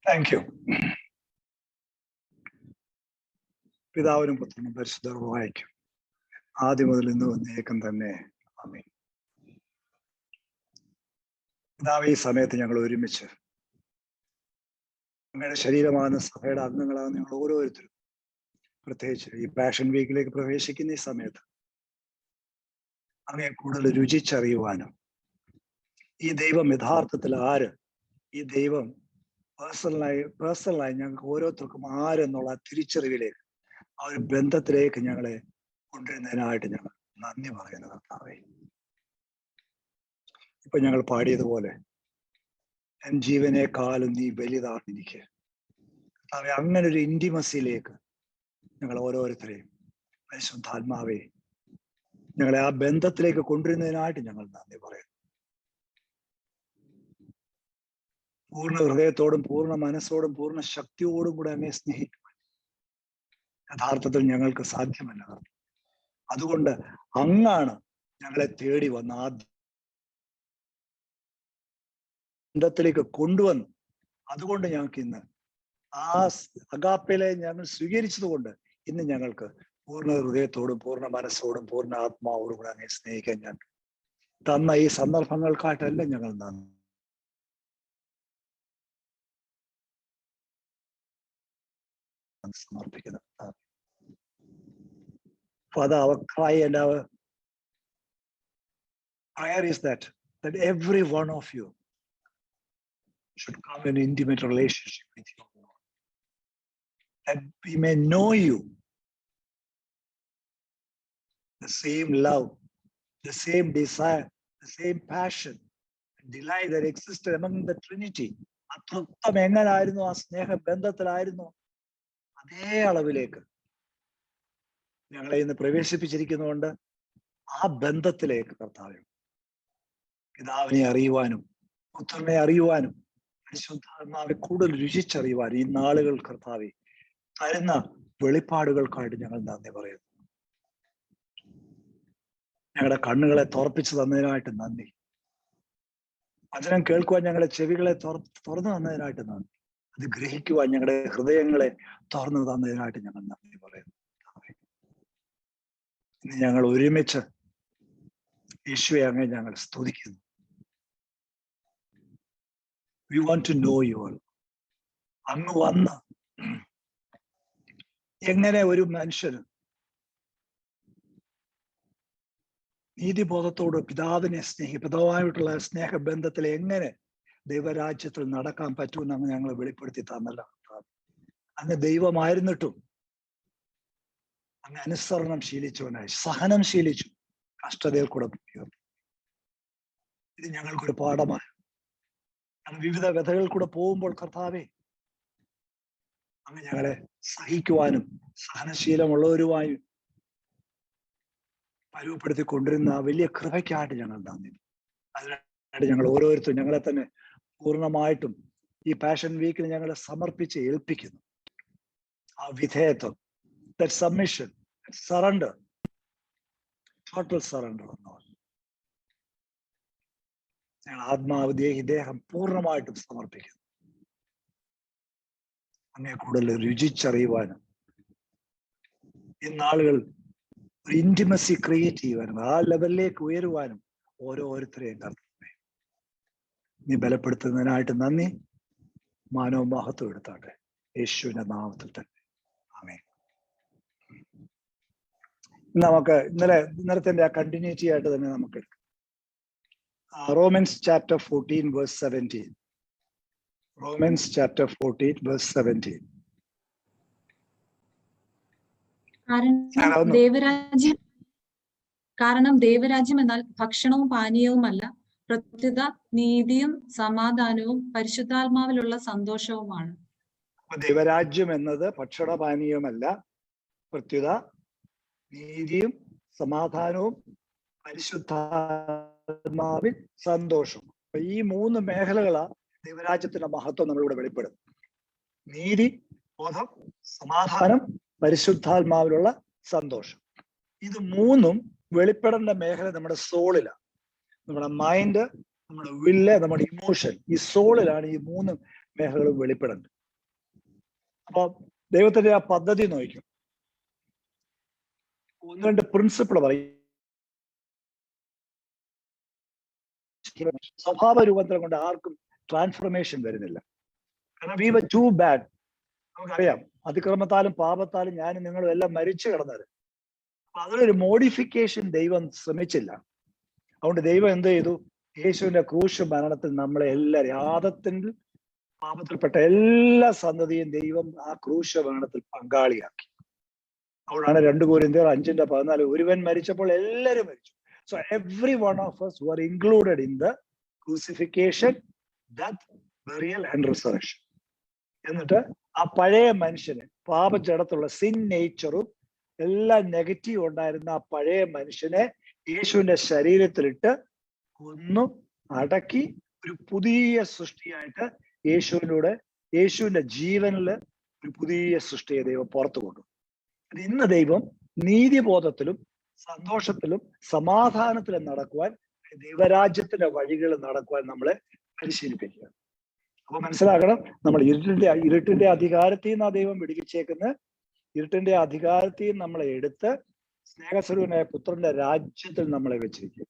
Thank you. പിതാവിനും പുത്രനും പരിശുദ്ധർവായിക്കും ആദ്യം മുതൽ ഇന്ന് വന്നേക്കും തന്നെ. ആമേൻ. പിതാവ്, ഈ സമയത്ത് ഞങ്ങൾ ഒരുമിച്ച് അങ്ങയുടെ ശരീരമാകുന്ന സഭയുടെ അംഗങ്ങളാകുന്ന ഞങ്ങൾ ഓരോരുത്തരും, പ്രത്യേകിച്ച് ഈ പാഷൻ വീക്കിലേക്ക് പ്രവേശിക്കുന്ന ഈ സമയത്ത് അങ്ങയെ കൂടുതൽ രുചിച്ചറിയുവാനും, ഈ ദൈവം യഥാർത്ഥത്തിൽ ആര്, ഈ ദൈവം പേഴ്സണലായി ഞങ്ങൾക്ക് ഓരോരുത്തർക്കും ആരെന്നുള്ള തിരിച്ചറിവിലേക്ക്, ആ ഒരു ബന്ധത്തിലേക്ക് ഞങ്ങളെ കൊണ്ടുവരുന്നതിനായിട്ട് ഞങ്ങൾ നന്ദി പറയുന്നു കർത്താവേ. ഇപ്പൊ ഞങ്ങൾ പാടിയതുപോലെ എൻ ജീവനേക്കാളും നീ വലുതാണ് എനിക്ക് കർത്താവേ. അങ്ങനെ ഒരു ഇന്റിമസിയിലേക്ക് ഞങ്ങൾ ഓരോരുത്തരെയും പരിശുദ്ധാത്മാവേ ഞങ്ങളെ ആ ബന്ധത്തിലേക്ക് കൊണ്ടുവരുന്നതിനായിട്ട് ഞങ്ങൾ നന്ദി പറയുന്നു. പൂർണ്ണ ഹൃദയത്തോടും പൂർണ്ണ മനസ്സോടും പൂർണ്ണ ശക്തിയോടും കൂടെ അങ്ങേ സ്നേഹിക്കുവാൻ യഥാർത്ഥത്തിൽ ഞങ്ങൾക്ക് സാധ്യമല്ല. അതുകൊണ്ട് അങ്ങാണ് ഞങ്ങളെ തേടി വന്ന ആ ബന്ധത്തിലേക്ക് കൊണ്ടുവന്നു. അതുകൊണ്ട് ഞങ്ങൾക്ക് ഇന്ന് ആ അഗാപ്പയിലെ ഞങ്ങൾ സ്വീകരിച്ചതുകൊണ്ട് ഇന്ന് ഞങ്ങൾക്ക് പൂർണ്ണ ഹൃദയത്തോടും പൂർണ്ണ മനസ്സോടും പൂർണ്ണ ആത്മാവോടും കൂടെ അങ്ങനെ സ്നേഹിക്കാൻ ഞാൻ തന്ന ഈ സന്ദർഭങ്ങൾക്കായിട്ടല്ല ഞങ്ങൾ നന്ദി സമർപ്പിക്കുന്നത്. Father, our cry and our prayer is that every one of you should come in intimate relationship with you, Lord. That we may know you, the same love, the same desire, the same passion, delight that existed among the Trinity. അത്രത്തോളം എങ്ങനായിരുന്നു ആ സ്നേഹ ബന്ധത്തിലായിരുന്നു, അതേ അളവിലേക്ക് ഞങ്ങളെ ഇന്ന് പ്രവേശിപ്പിച്ചിരിക്കുന്നതുകൊണ്ട് ആ ബന്ധത്തിലേക്ക് കർത്താവേ പിതാവിനെ അറിയുവാനും പുത്രനെ അറിയുവാനും പരിശുദ്ധാത്മാവെ കൂടുതൽ രുചിച്ചറിയുവാനും ഈ നാളുകൾ കർത്താവെ തരുന്ന വെളിപ്പാടുകൾക്കായിട്ട് ഞങ്ങൾ നന്ദി പറയുന്നു. ഞങ്ങളുടെ കണ്ണുകളെ തുറപ്പിച്ചു തന്നതിനായിട്ട് നന്ദി. വചനം കേൾക്കുവാൻ ഞങ്ങളുടെ ചെവികളെ തുറന്നു തന്നതിനായിട്ട് നന്ദി. അത് ഗ്രഹിക്കുവാൻ ഞങ്ങളുടെ ഹൃദയങ്ങളെ തുറന്നു തന്നതിനായിട്ട് ഞങ്ങൾ നന്ദി പറയുന്നു. ഇന്ന് ഞങ്ങൾ ഒരുമിച്ച് യേശുവെ അങ്ങേ ഞങ്ങൾ സ്തുതിക്കുന്നു. We want to know you all. അങ്ങ് വന്ന് എങ്ങനെ ഒരു മനുഷ്യന് നീതിബോധത്തോട് പിതാവിനെ പിതാവായിട്ടുള്ള സ്നേഹബന്ധത്തിൽ എങ്ങനെ ദൈവരാജ്യത്തിൽ നടക്കാൻ പറ്റുമെന്ന് അങ്ങ് ഞങ്ങളെ വെളിപ്പെടുത്തി തന്നല്ലോ. അങ്ങ് ദൈവമായിരുന്നിട്ടും അങ്ങ് അനുസരണം ശീലിച്ചവനായി, സഹനം ശീലിച്ചു, കഷ്ടതയിൽ കൂടെ പോയി. ഇത് ഞങ്ങൾക്കൊരു പാഠമാണ്. വിവിധ വ്യഥകളിൽ കൂടെ പോകുമ്പോൾ കർത്താവേ അങ്ങ് ഞങ്ങളെ സഹിക്കുവാനും സഹനശീലമുള്ളവരുമായും പരുവപ്പെടുത്തി കൊണ്ടിരുന്ന ആ വലിയ കൃപയ്ക്കായിട്ട് ഞങ്ങൾ നന്ദി. അതിനായിട്ട് ഞങ്ങൾ ഓരോരുത്തരും ഞങ്ങളെ തന്നെ പൂർണ്ണമായിട്ടും ഈ പാഷൻ വീക്കിൽ ഞങ്ങളെ സമർപ്പിച്ച് ഏൽപ്പിക്കുന്നു. ആ വിധേയത്വം, that submission, that surrender, total surrender എന്നോ ഞങ്ങൾ ആത്മാവ് ദേഹം പൂർണ്ണമായിട്ടും സമർപ്പിക്കുന്നു. അങ്ങേ കൂടുതൽ രുചിച്ചറിയുവാനും ഈ നാളുകൾ ഒരു ഇന്റിമസി ക്രിയേറ്റ് ചെയ്യുവാനും ആ ലെവലിലേക്ക് ഉയരുവാനും ഓരോരുത്തരെയും കർത്താവേ നീ ബലപ്പെടുത്തുന്നതിനായിട്ട് നന്ദി. മാനവ മഹത്വം എടുത്താട്ടെ യേശുവിന്റെ നാമത്തിൽ തന്നെ. ആമേൻ. നമുക്ക് ഇന്നലത്തെ ആ കണ്ടിന്യൂറ്റി ആയിട്ട് തന്നെ നമുക്ക് എടുക്കാം. Romans chapter 14 verse 17. Romans chapter 14 verse 17. കാരണം ദൈവരാജ്യം എന്നാൽ ഭക്ഷണവും പാനീയവുമല്ല, പ്രത്യുത നീതിയും സമാധാനവും പരിശുദ്ധാത്മാവിലുള്ള സന്തോഷവുമാണ്. ദൈവരാജ്യം എന്നത് ഭക്ഷണപാനീയവുമല്ല, പ്രത്യുത നീതിയും സമാധാനവും പരിശുദ്ധാത്മാവിൽ സന്തോഷവും. അപ്പൊ ഈ മൂന്ന് മേഖലകളാ ദൈവരാജ്യത്തിന്റെ മഹത്വം നമ്മളിവിടെ വെളിപ്പെടും. നീതി, ബോധം, സമാധാനം, പരിശുദ്ധാത്മാവിലുള്ള സന്തോഷം. ഇത് മൂന്നും വെളിപ്പെടേണ്ട മേഖല നമ്മുടെ സോളിലാണ്. നമ്മുടെ മൈൻഡ്, നമ്മുടെ വില്ല്, നമ്മുടെ ഇമോഷൻ, ഈ സോളിലാണ് ഈ മൂന്ന് മേഖലകളും വെളിപ്പെടേണ്ടത്. അപ്പൊ ദൈവത്തിന്റെ ആ പദ്ധതി നോക്കും. ഒന്ന് രണ്ട് പ്രിൻസിപ്പിൾ പറയും. സ്വഭാവ രൂപാന്തരം കൊണ്ട് ആർക്കും ട്രാൻസ്ഫോർമേഷൻ വരുന്നില്ല. കാരണം വി വർ ടു ബാഡ്. നമുക്കറിയാം, അതിക്രമത്താലും പാപത്താലും ഞാനും നിങ്ങളും എല്ലാം മരിച്ചു കിടന്നത്. അപ്പൊ അതിലൊരു മോഡിഫിക്കേഷൻ ദൈവം ശ്രമിച്ചില്ല. അതുകൊണ്ട് ദൈവം എന്ത് ചെയ്തു? യേശുവിന്റെ ക്രൂശ് മരണത്തിൽ നമ്മളെ എല്ലാവരും, ആദത്തിൽ പാപത്തിൽപ്പെട്ട എല്ലാ സന്തതിയും ദൈവം ആ ക്രൂശ് മരണത്തിൽ പങ്കാളിയാക്കി. അതുകൊണ്ടാണ് 2 കൊരിന്ത്യർ 5:14 ഒരുവൻ മരിച്ചപ്പോൾ എല്ലാവരും മരിച്ചു. So every one of us were included in the crucifixion, death, burial and resurrection. എന്നിട്ട് ആ പഴയ മനുഷ്യന്, പാപജടത്തുള്ള സിൻ നേച്ചറും എല്ലാം നെഗറ്റീവ് ഉണ്ടായിരുന്ന ആ പഴയ മനുഷ്യനെ യേശുവിന്റെ ശരീരത്തിലിട്ട് കൊന്നു അടക്കി ഒരു പുതിയ സൃഷ്ടിയായിട്ട് യേശുവിന്റെ ജീവനില് ഒരു പുതിയ സൃഷ്ടിയെ ദൈവം പുറത്തു കൊണ്ടു. ഇന്ന് ദൈവം നീതിബോധത്തിലും സന്തോഷത്തിലും സമാധാനത്തിലും നടക്കുവാൻ, ദൈവരാജ്യത്തിന്റെ വഴികൾ നടക്കുവാൻ നമ്മളെ പരിശീലിപ്പിക്കുക. അപ്പൊ മനസ്സിലാക്കണം, നമ്മൾ ഇരുട്ടിന്റെ അധികാരത്തിൽ നിന്നാണ് ദൈവം വിടുവിച്ചേക്കുന്നത്. ഇരുട്ടിന്റെ അധികാരത്തിൽ നമ്മളെ എടുത്ത് സ്നേഹസ്വരൂപനായ പുത്രന്റെ രാജ്യത്തിൽ നമ്മളെ വെച്ചിരിക്കും.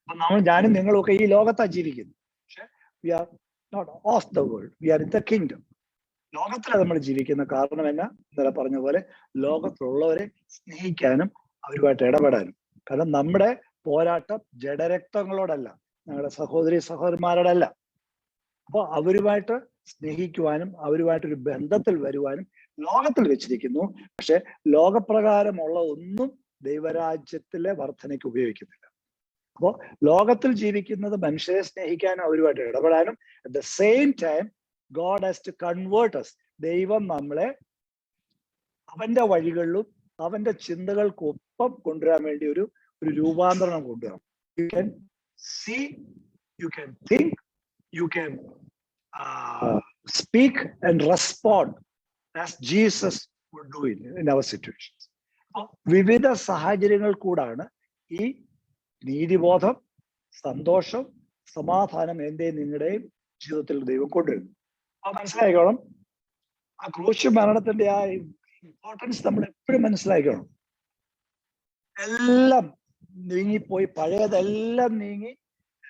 അപ്പൊ ഞാനും നിങ്ങളൊക്കെ ഈ ലോകത്താണ് ജീവിക്കുന്നത്. പക്ഷെ we are not of the world, we are in the kingdom. ലോകത്തിലാണ് നമ്മൾ ജീവിക്കുന്ന. കാരണം എന്നാ? ഇന്നലെ പറഞ്ഞ പോലെ ലോകത്തിലുള്ളവരെ സ്നേഹിക്കാനും അവരുമായിട്ട് ഇടപെടാനും. കാരണം നമ്മുടെ പോരാട്ടം ജഡരക്തങ്ങളോടല്ല, ഞങ്ങളുടെ സഹോദരി സഹോദരന്മാരോടല്ല. അപ്പോൾ അവരുമായിട്ട് സ്നേഹിക്കുവാനും അവരുമായിട്ടൊരു ബന്ധത്തിൽ വരുവാനും ലോകത്തിൽ വെച്ചിരിക്കുന്നു. പക്ഷെ ലോകപ്രകാരമുള്ള ഒന്നും ദൈവരാജ്യത്തിലെ വർധനയ്ക്ക് ഉപയോഗിക്കുന്നില്ല. അപ്പോൾ ലോകത്തിൽ ജീവിക്കുന്നത് മനുഷ്യരെ സ്നേഹിക്കാനും അവരുമായിട്ട് ഇടപെടാനും, at the same time God has to convert us. ദൈവം നമ്മളെ അവന്റെ വഴികളിലും അവന്റെ ചിന്തകൾക്കൊപ്പം കൊണ്ടുവരാൻ വേണ്ടി ഒരു രൂപാന്തരണം കൊണ്ടുവരണം. You can see, you can think, you can speak and respond as Jesus would do in our situations. അപ്പോൾ വിവിധ സാഹചര്യങ്ങൾ കൂടാണ് ഈ നീതിബോധം, സന്തോഷം, സമാധാനം എന്റെയും നിങ്ങളുടെയും ജീവിതത്തിൽ ദൈവം കൊണ്ടുവരുന്നു. അപ്പൊ മനസ്സിലായിക്കോണം, ആ ക്രൂശ് മരണത്തിന്റെ ആ ഇമ്പോർട്ടൻസ് നമ്മൾ എപ്പോഴും മനസ്സിലാക്കണം. എല്ലാം നീങ്ങിപ്പോയി, പഴയതെല്ലാം നീങ്ങി,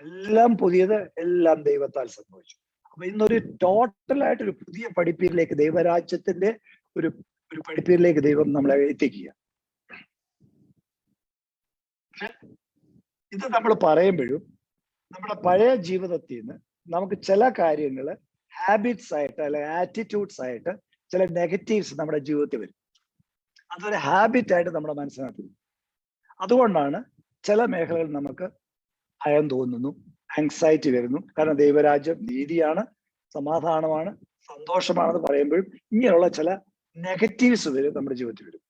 എല്ലാം പുതിയത്, എല്ലാം ദൈവത്താൽ സംഭവിച്ചു. അപ്പൊ ഇന്നൊരു ടോട്ടലായിട്ടൊരു പുതിയ പഠിപ്പീരിലേക്ക്, ദൈവരാജ്യത്തിന്റെ ഒരു പഠിപ്പീരിലേക്ക് ദൈവം നമ്മളെ എത്തിക്കുക. ഇത് നമ്മൾ പറയുമ്പോഴും നമ്മുടെ പഴയ ജീവിതത്തിൽ നിന്ന് നമുക്ക് ചില കാര്യങ്ങള് ഹാബിറ്റ്സ് ആയിട്ട് അല്ലെങ്കിൽ ആറ്റിറ്റ്യൂഡ്സ് ആയിട്ട് ചില നെഗറ്റീവ്സ് നമ്മുടെ ജീവിതത്തിൽ വരും. അതൊരു ഹാബിറ്റ് ആയിട്ട് നമ്മുടെ മനസ്സിനകത്ത്. അതുകൊണ്ടാണ് ചില മേഖലകളിൽ നമുക്ക് ഭയം തോന്നുന്നു, ആങ്സൈറ്റി വരുന്നു. കാരണം ദൈവരാജ്യം നീതിയാണ്, സമാധാനമാണ്, സന്തോഷമാണെന്ന് പറയുമ്പോഴും ഇങ്ങനെയുള്ള ചില നെഗറ്റീവ്സ് വരും, നമ്മുടെ ജീവിതത്തിൽ വരും.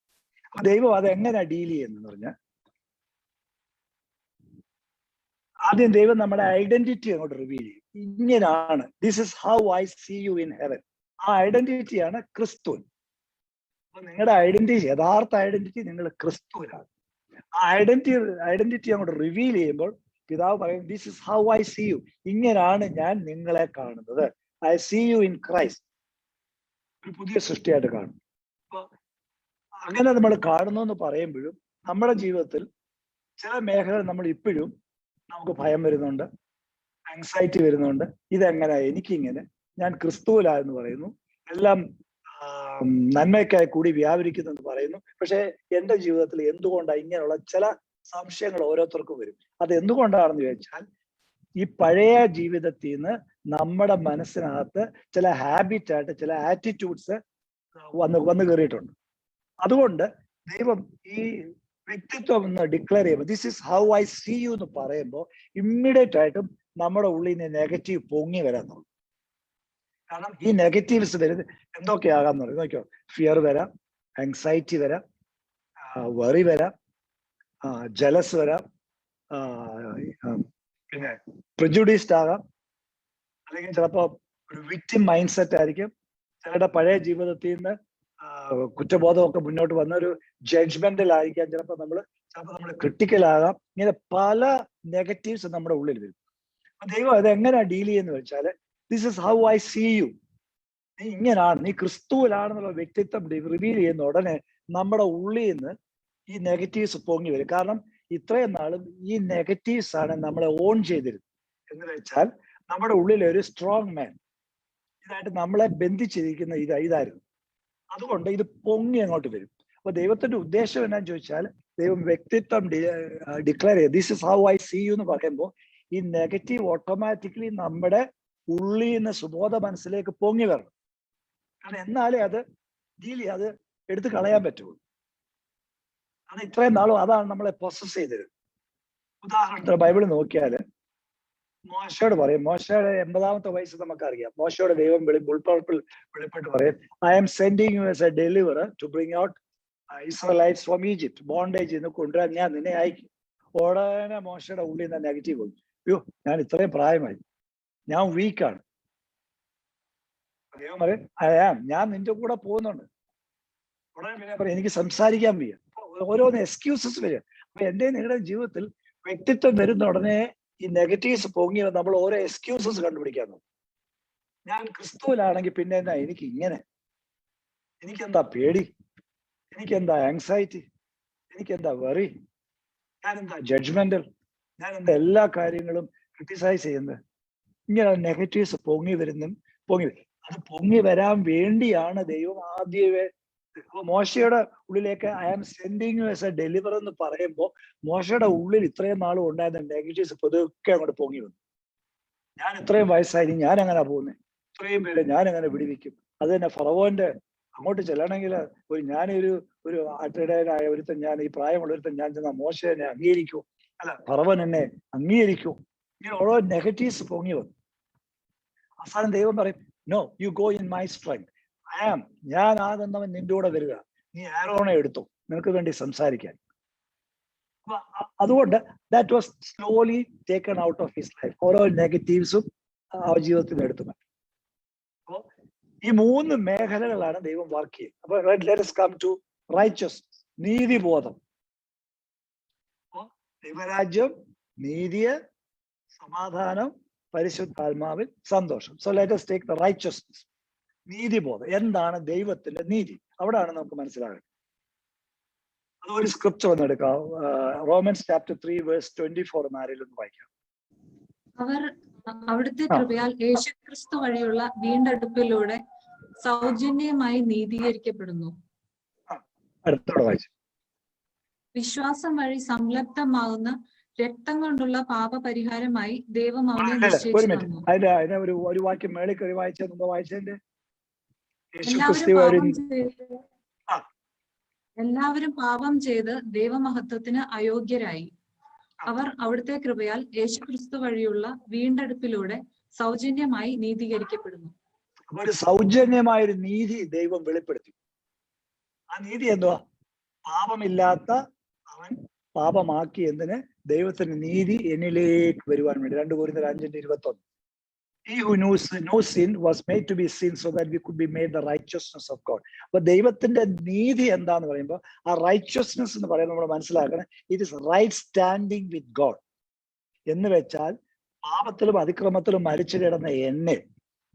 അപ്പൊ ദൈവം അത് എങ്ങനെ ഡീൽ ചെയ്യുന്നു പറഞ്ഞാൽ, ആദ്യം ദൈവം നമ്മുടെ ഐഡന്റിറ്റി അങ്ങോട്ട് റിവീൽ ചെയ്യും. ഇങ്ങനെയാണ്, this is how I see you in heaven. ആ ഐഡന്റിറ്റിയാണ് ക്രിസ്തു. അപ്പൊ നിങ്ങളുടെ ഐഡന്റിറ്റി, യഥാർത്ഥ ഐഡന്റിറ്റി നിങ്ങൾ ക്രിസ്തുവിലാണ്. ആ ഐഡന്റിറ്റി അങ്ങോട്ട് റിവീൽ ചെയ്യുമ്പോൾ പിതാവ് പറയും, this is how I see you. ഇങ്ങനെയാണ് ഞാൻ നിങ്ങളെ കാണുന്നത്. I see you in Christ. ഒരു പുതിയ സൃഷ്ടിയായിട്ട് കാണും. അപ്പൊ അങ്ങനെ നമ്മൾ കാണുന്നു എന്ന് പറയുമ്പോഴും നമ്മുടെ ജീവിതത്തിൽ ചില മേഖലകൾ നമ്മൾ ഇപ്പോഴും നമുക്ക് ഭയം വരുന്നുണ്ട്, ആങ്സൈറ്റി വരുന്നുണ്ട്. ഇതെങ്ങനെ, എനിക്കിങ്ങനെ, ഞാൻ ക്രിസ്തുവിലായെന്ന് പറയുന്നു, എല്ലാം നന്മയ്ക്കായി കൂടി വ്യാപരിക്കുന്നു എന്ന് പറയുന്നു. പക്ഷെ എന്റെ ജീവിതത്തിൽ എന്തുകൊണ്ടാണ് ഇങ്ങനെയുള്ള ചില സംശയങ്ങൾ ഓരോരുത്തർക്കും വരും. അത് എന്തുകൊണ്ടാണെന്ന് ചോദിച്ചാൽ, ഈ പഴയ ജീവിതത്തിൽ നിന്ന് നമ്മുടെ മനസ്സിനകത്ത് ചില ഹാബിറ്റായിട്ട് ചില ആറ്റിറ്റ്യൂഡ്സ് വന്ന് കയറിയിട്ടുണ്ട്. അതുകൊണ്ട് ദൈവം ഈ വ്യക്തിത്വം എന്ന് ഡിക്ലെയർ ചെയ്യുമ്പോൾ, this is how I see you എന്ന് പറയുമ്പോൾ ഇമ്മീഡിയറ്റ് ആയിട്ടും നമ്മുടെ ഉള്ളിൽ നിന്ന് നെഗറ്റീവ് പൊങ്ങി വരാൻ തുടങ്ങും. കാരണം ഈ നെഗറ്റീവ്സ് വരുന്നത് എന്തൊക്കെയാകാന്ന് പറയും നോക്കിയോ. ഫിയർ വരാം, ആങ്സൈറ്റി വരാം, വറി വരാം, ജലസ് വരാം, പിന്നെ പ്രിജുഡീസ്ഡ് ആകാം, അല്ലെങ്കിൽ ചിലപ്പോൾ ഒരു വിക്ടിം മൈൻഡ് സെറ്റ് ആയിരിക്കും. ചിലരുടെ പഴയ ജീവിതത്തിൽ നിന്ന് കുറ്റബോധമൊക്കെ മുന്നോട്ട് വന്ന ഒരു ജഡ്ജ്മെന്റിലായിരിക്കാം. ചിലപ്പോൾ നമ്മൾ ക്രിട്ടിക്കലാകാം. ഇങ്ങനെ പല നെഗറ്റീവ്സ് നമ്മുടെ ഉള്ളിൽ വരും. അപ്പൊ ദൈവം അത് എങ്ങനെയാ ഡീൽ ചെയ്യുന്നത് വെച്ചാല്, this is how I see you. നീ ഇങ്ങനാണ്, നീ ക്രിസ്തുവിലാണെന്നുള്ള വ്യക്തിത്വം റിവീൽ ചെയ്യുന്ന ഉടനെ നമ്മുടെ ഉള്ളിൽ നിന്ന് ഈ നെഗറ്റീവ്സ് പൊങ്ങി വരും. കാരണം ഇത്രയും നാളും ഈ നെഗറ്റീവ്സ് ആണ് നമ്മളെ ഓൺ ചെയ്തിരുന്നത്. എന്ന് വെച്ചാൽ നമ്മുടെ ഉള്ളിൽ ഒരു സ്ട്രോങ് മാൻ ഇതായിട്ട് നമ്മളെ ബന്ധിച്ചിരിക്കുന്ന ഇതായിരുന്നു. അതുകൊണ്ട് ഇത് പൊങ്ങി അങ്ങോട്ട് വരും. അപ്പൊ ദൈവത്തിന്റെ ഉദ്ദേശം എന്നാന്ന് ചോദിച്ചാൽ, ദൈവം വ്യക്തിത്വം ഡിക്ലെയർ ചെയ്ത് this is how I see you എന്ന് പറയുമ്പോൾ ഈ നെഗറ്റീവ് ഓട്ടോമാറ്റിക്കലി നമ്മുടെ ഉള്ളിൽ നിന്ന് സുബോധ മനസ്സിലേക്ക് പൊങ്ങി വരണം. കാരണം എന്നാലേ അത് അത് എടുത്ത് കളയാൻ പറ്റുള്ളൂ. അത് ഇത്രയും നാളും അതാണ് നമ്മളെ പ്രൊസസ് ചെയ്തത്. ഉദാഹരണത്തിന് ബൈബിൾ നോക്കിയാൽ മോശയോട് പറയും, മോശയുടെ 80ാമത്തെ വയസ്സ് നമുക്കറിയാം. മോശയോട് ദൈവം ഉൾപ്പറപ്പിൽ വെളിപ്പെട്ട് പറയും, I am sending you as a deliverer to bring out Israelites from Egypt, bondage നിന്ന് കൊണ്ടുവരാൻ ഞാൻ നിന്നെ അയക്കും. ഉടനെ മോശയുടെ ഉള്ളിൽ നിന്ന് നെഗറ്റീവ് വന്നു, അയ്യോ ഞാൻ ഇത്രയും പ്രായമായി, ഞാൻ വീക്കാണ്. ദൈവം പറയും, ഞാൻ നിന്റെ കൂടെ പോകുന്നുണ്ട്. ഉടനെ പിന്നെ പറയും, എനിക്ക് സംസാരിക്കാൻ വയ്യ. ഓരോന്ന് എക്സ്ക്യൂസസ് വരിക. അപ്പൊ എന്റെ നിങ്ങളുടെ ജീവിതത്തിൽ വ്യക്തിത്വം വരുന്ന ഉടനെ ഈ നെഗറ്റീവ്സ് പൊങ്ങി നമ്മൾ ഓരോ എക്സ്ക്യൂസസ് കണ്ടുപിടിക്കാൻ നോക്കും. ഞാൻ ക്രിസ്തുവിലാണെങ്കിൽ പിന്നെ എന്നാ എനിക്ക് ഇങ്ങനെ, എനിക്കെന്താ പേടി, എനിക്കെന്താ ആങ്സൈറ്റി, എനിക്കെന്താ വെറി, ഞാൻ എന്താ ജഡ്ജ്മെന്റൽ, ഞാൻ എന്താ എല്ലാ കാര്യങ്ങളും ക്രിട്ടിസൈസ് ചെയ്യുന്നത്. ഇങ്ങനെ നെഗറ്റീവ്സ് പൊങ്ങി വരും. അത് പൊങ്ങി വരാൻ വേണ്ടിയാണ് ദൈവം ആദ്യമേ മോശയുടെ ഉള്ളിലേക്ക് I am sending you as a deliver എന്ന് പറയുമ്പോൾ മോശയുടെ ഉള്ളിൽ ഇത്രയും നാളും ഉണ്ടായിരുന്ന നെഗറ്റീവ്സ് പതുക്കെ അങ്ങോട്ട് പൊങ്ങി വന്നു. ഞാൻ ഇത്രയും വയസ്സായി, ഞാൻ എങ്ങനെ പോകുന്നത്, ഇത്രയും പേര് ഞാൻ എങ്ങനെ വിടുവിക്കും. അത് തന്നെ ഫറവോന്റെ അങ്ങോട്ട് ചെല്ലണമെങ്കിൽ ഞാനൊരു ആട്ടിടയനായ ഒരുത്തൻ, ഞാൻ ഈ പ്രായമുള്ള ഒരുത്തൻ, ഞാൻ ചെന്ന മോശ എന്നെ അംഗീകരിക്കൂ, അല്ല ഫറവൻ എന്നെ അംഗീകരിക്കൂ. ഇങ്ങനെ ഓരോ നെഗറ്റീവ്സ് പൊങ്ങി വന്നു. അവസാനം ദൈവം പറയും, no you go in my strength, ഞാൻ ആകുന്നവൻ നിന്റെ കൂടെ വരിക, നീ ആരോണെ എടുത്തു നിനക്ക് വേണ്ടി സംസാരിക്കാൻ. അതുകൊണ്ട് that was slowly taken out of his life. ഓരോ നെഗറ്റീവ്സും ആ ജീവിതത്തിൽ നിന്ന് എടുത്തു മാറ്റി. അപ്പോൾ ഈ 3 മേഖലകളാണ് ദൈവം വർക്ക് ചെയ്യുന്നത്. അപ്പൊ let us come to righteousness, നീതിബോധം. ദൈവരാജ്യം, നീതി, സമാധാനം, പരിശുദ്ധാത്മാവിൽ സന്തോഷം. So let us take the righteousness. നീതിബോധം എന്താണ്? ദൈവത്തിന്റെ നീതി. അവിടെയാണ് നമുക്ക് മനസ്സിലാകുന്നത്. അത് ഒരു സ്ക്രിപ്ചർ ഒന്ന് എടുക്കാം. റോമൻസ് ചാപ്റ്റർ 3 വേഴ്സ് 24 ആരെങ്കിലും വായിക്കാം. അവർ അവിടുത്തെ കൃപയാൽ യേശുക്രിസ്തു വഴിയുള്ള വീണ്ടെടുപ്പിലൂടെ സൗജന്യമായി നീതീകരിക്കപ്പെടുന്നു. അടുത്തോടെ വായിച്ചു. വിശ്വാസം വഴി സംലബ്ധമാകുന്ന രക്തം കൊണ്ടുള്ള പാപപരിഹാരമായി ദൈവം അവനെ നിശ്ചയിച്ചു തന്നു. അതിന്റെ ഒരു വാക്യം മേളിൽ കയറി വായിച്ചതിന്റെ എല്ലാവരും പാപം ചെയ്ത് ദൈവമഹത്വത്തിന് അയോഗ്യരായി. അവർ അവിടുത്തെ കൃപയാൽ യേശുക്രിസ്തു വഴിയുള്ള വീണ്ടെടുപ്പിലൂടെ സൗജന്യമായി നീതീകരിക്കപ്പെടുന്നു. ഒരു സൗജന്യമായൊരു നീതി ദൈവം വെളിപ്പെടുത്തി. ആ നീതി എന്തുവാ? പാപമില്ലാത്ത അവൻ പാപമാക്കി എന്നതിന് ദൈവത്തിന്റെ നീതി എന്നിലേക്ക് വരുവാൻ വേണ്ടി. 2 Corinthians 5:21. He who knows no sin was made to be sin so that we could be made the righteousness of God. അപ്പൊ ദൈവത്തിന്റെ നീതി എന്താന്ന് പറയുമ്പോൾ ആ റൈറ്റ്യസ്നെസ് എന്ന് പറയുന്നത് നമ്മൾ മനസ്സിലാക്കണം. It is right standing with God. എന്ന് വെച്ചാൽ പാപത്തിലും അതിക്രമത്തിലും മരിച്ചു കിടന്ന എന്നെ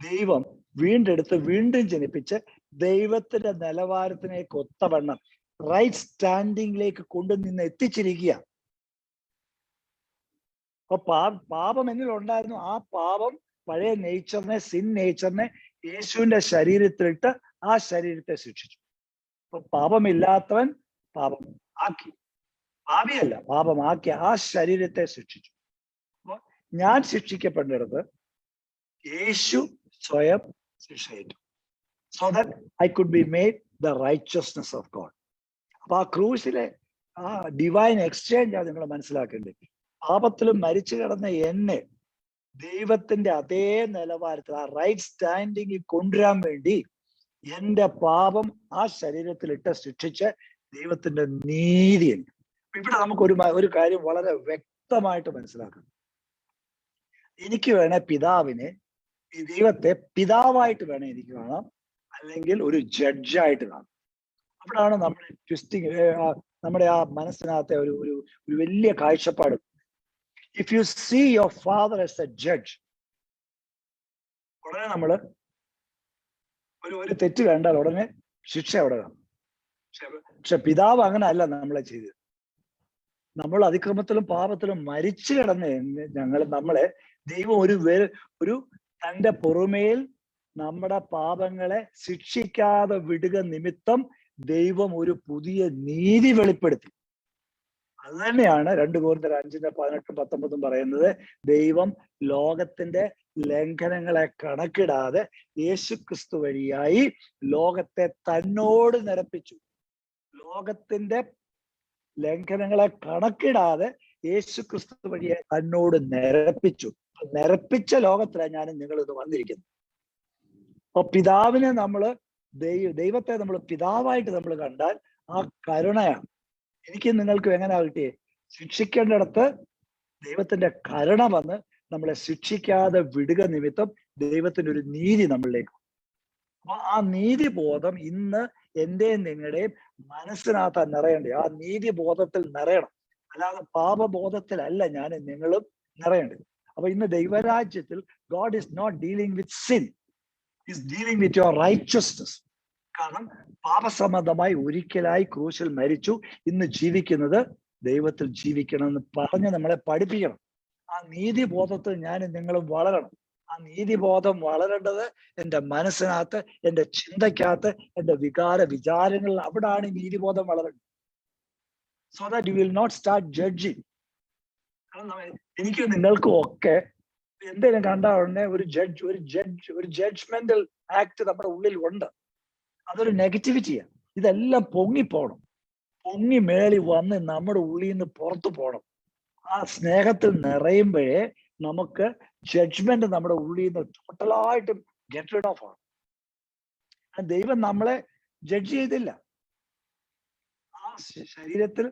ദൈവം വീണ്ടെടുത്ത് വീണ്ടും ജനിപ്പിച്ച് ദൈവത്തിന്റെ നിലവാരത്തിലേക്ക് ഒത്തവണ്ണം റൈറ്റ് സ്റ്റാൻഡിങ്ങിലേക്ക് കൊണ്ടുനിന്ന് എത്തിച്ചിരിക്കുക. അപ്പൊ പാപം എന്നിലുണ്ടായിരുന്നു. ആ പാപം പഴയ നേച്ചറിനെ, സിൻ നേച്ചറിനെ യേശുവിന്റെ ശരീരത്തിലിട്ട് ആ ശരീരത്തെ ശിക്ഷിച്ചു. അപ്പൊ പാപമില്ലാത്തവൻ പാപം ആക്കി, പാപിയല്ല പാപമാക്കി ആ ശരീരത്തെ ശിക്ഷിച്ചു. അപ്പൊ ഞാൻ ശിക്ഷിക്കപ്പെടേണ്ടത് യേശു സ്വയം ശിക്ഷയേറ്റു. So that I could be made the righteousness of God. അപ്പൊ ആ ക്രൂസിലെ ആ ഡിവൈൻ എക്സ്ചേഞ്ച് ആണ് നിങ്ങൾ മനസ്സിലാക്കേണ്ടത്. പാപത്തിലും മരിച്ചു കിടന്ന എന്നെ ദൈവത്തിന്റെ അതേ നിലവാരത്തിൽ ആ റൈറ്റ് സ്റ്റാൻഡിങ്ങിൽ കൊണ്ടുവരാൻ വേണ്ടി എന്റെ പാപം ആ ശരീരത്തിലിട്ട് ശിക്ഷിച്ച് ദൈവത്തിന്റെ നീതി. ഇവിടെ നമുക്ക് ഒരു കാര്യം വളരെ വ്യക്തമായിട്ട് മനസ്സിലാക്കണം. എനിക്ക് വേണേ പിതാവിനെ, ഈ ദൈവത്തെ പിതാവായിട്ട് വേണേ എനിക്ക് കാണാം, അല്ലെങ്കിൽ ഒരു ജഡ്ജായിട്ട് കാണാം. അവിടെയാണ് നമ്മുടെ ട്വിസ്റ്റിങ്, നമ്മുടെ ആ മനസ്സിനകത്തെ ഒരു വലിയ കാഴ്ചപ്പാട്. If you see your father as a judge, ഉടനെ നമ്മള് ഒരു തെറ്റ് കണ്ടാൽ ഉടനെ ശിക്ഷ അവിടെ കാണും. പക്ഷെ പിതാവ് അങ്ങനെ അല്ല നമ്മളെ ചെയ്തത്. നമ്മൾ അതിക്രമത്തിലും പാപത്തിലും മരിച്ചു കിടന്ന് നമ്മളെ ദൈവം ഒരു തന്റെ പൊറുമയിൽ നമ്മുടെ പാപങ്ങളെ ശിക്ഷിക്കാതെ വിടുക നിമിത്തം ദൈവം ഒരു പുതിയ നീതി വെളിപ്പെടുത്തി. അത് തന്നെയാണ് 2 Corinthians 5:18-19 പറയുന്നത്. ദൈവം ലോകത്തിന്റെ ലംഘനങ്ങളെ കണക്കിടാതെ യേശുക്രിസ്തു വഴിയായി ലോകത്തെ തന്നോട് നിരപ്പിച്ചു. ലോകത്തിന്റെ ലംഘനങ്ങളെ കണക്കിടാതെ യേശുക്രിസ്തു വഴിയായി തന്നോട് നിരപ്പിച്ചു. നിരപ്പിച്ച ലോകത്തിലാണ് ഞാനും നിങ്ങൾ ഇത് വന്നിരിക്കുന്നത്. അപ്പൊ പിതാവിനെ ദൈവത്തെ നമ്മൾ പിതാവായിട്ട് നമ്മൾ കണ്ടാൽ ആ കരുണയാണ്. എനിക്ക് നിങ്ങൾക്കും എങ്ങനെ കിട്ടിയേ? ശിക്ഷിക്കേണ്ടിടത്ത് ദൈവത്തിന്റെ കരുണ വന്ന് നമ്മളെ ശിക്ഷിക്കാതെ വിടുക നിമിത്തം ദൈവത്തിന്റെ ഒരു നീതി നമ്മളിലേക്ക്. അപ്പൊ ആ നീതിബോധം ഇന്ന് എന്റെയും നിങ്ങളുടെയും മനസ്സിനകത്ത് നിറയണ്ടേ. ആ നീതിബോധത്തിൽ നിറയണം. അല്ലാതെ പാപബോധത്തിലല്ല ഞാനും നിങ്ങളും നിറയേണ്ടത്. അപ്പൊ ഇന്ന് ദൈവരാജ്യത്തിൽ God is not dealing with sin, is dealing with your righteousness. കാരണം പാപസംബന്ധമായി ഒരിക്കലായി ക്രൂശിൽ മരിച്ചു. ഇന്ന് ജീവിക്കുന്നത് ദൈവത്തിൽ ജീവിക്കണമെന്ന് പറഞ്ഞ് നമ്മളെ പഠിപ്പിക്കണം. ആ നീതിബോധത്തിൽ ഞാനും നിങ്ങളും വളരണം. ആ നീതിബോധം വളരേണ്ടത് എൻ്റെ മനസ്സിനകത്ത്, എൻ്റെ ചിന്തക്കകത്ത്, എൻ്റെ വിചാരങ്ങളിൽ. അവിടാണ് ഈ നീതിബോധം വളരേണ്ടത്. So that you will not start judging. എനിക്ക് നിങ്ങൾക്കും ഒക്കെ എന്തെങ്കിലും കണ്ട ഉടനെ ഒരു ജഡ്ജ്മെന്റൽ ആക്ട് നമ്മുടെ ഉള്ളിൽ ഉണ്ട്. അതൊരു നെഗറ്റിവിറ്റിയാണ്. ഇതെല്ലാം പൊങ്ങിപ്പോണം. പൊങ്ങി മേളി വന്ന് നമ്മുടെ ഉള്ളിൽ നിന്ന് പുറത്തു പോകണം. ആ സ്നേഹത്തിൽ നിറയുമ്പോഴേ നമുക്ക് ജഡ്ജ്മെന്റ് നമ്മുടെ ഉള്ളിൽ നിന്ന് ടോട്ടലായിട്ടും ഗെറ്റ് റിഡ് ഓഫ് ആണ്. ദൈവം നമ്മളെ ജഡ്ജ് ചെയ്തില്ല. ആ ശരീരത്തിൽ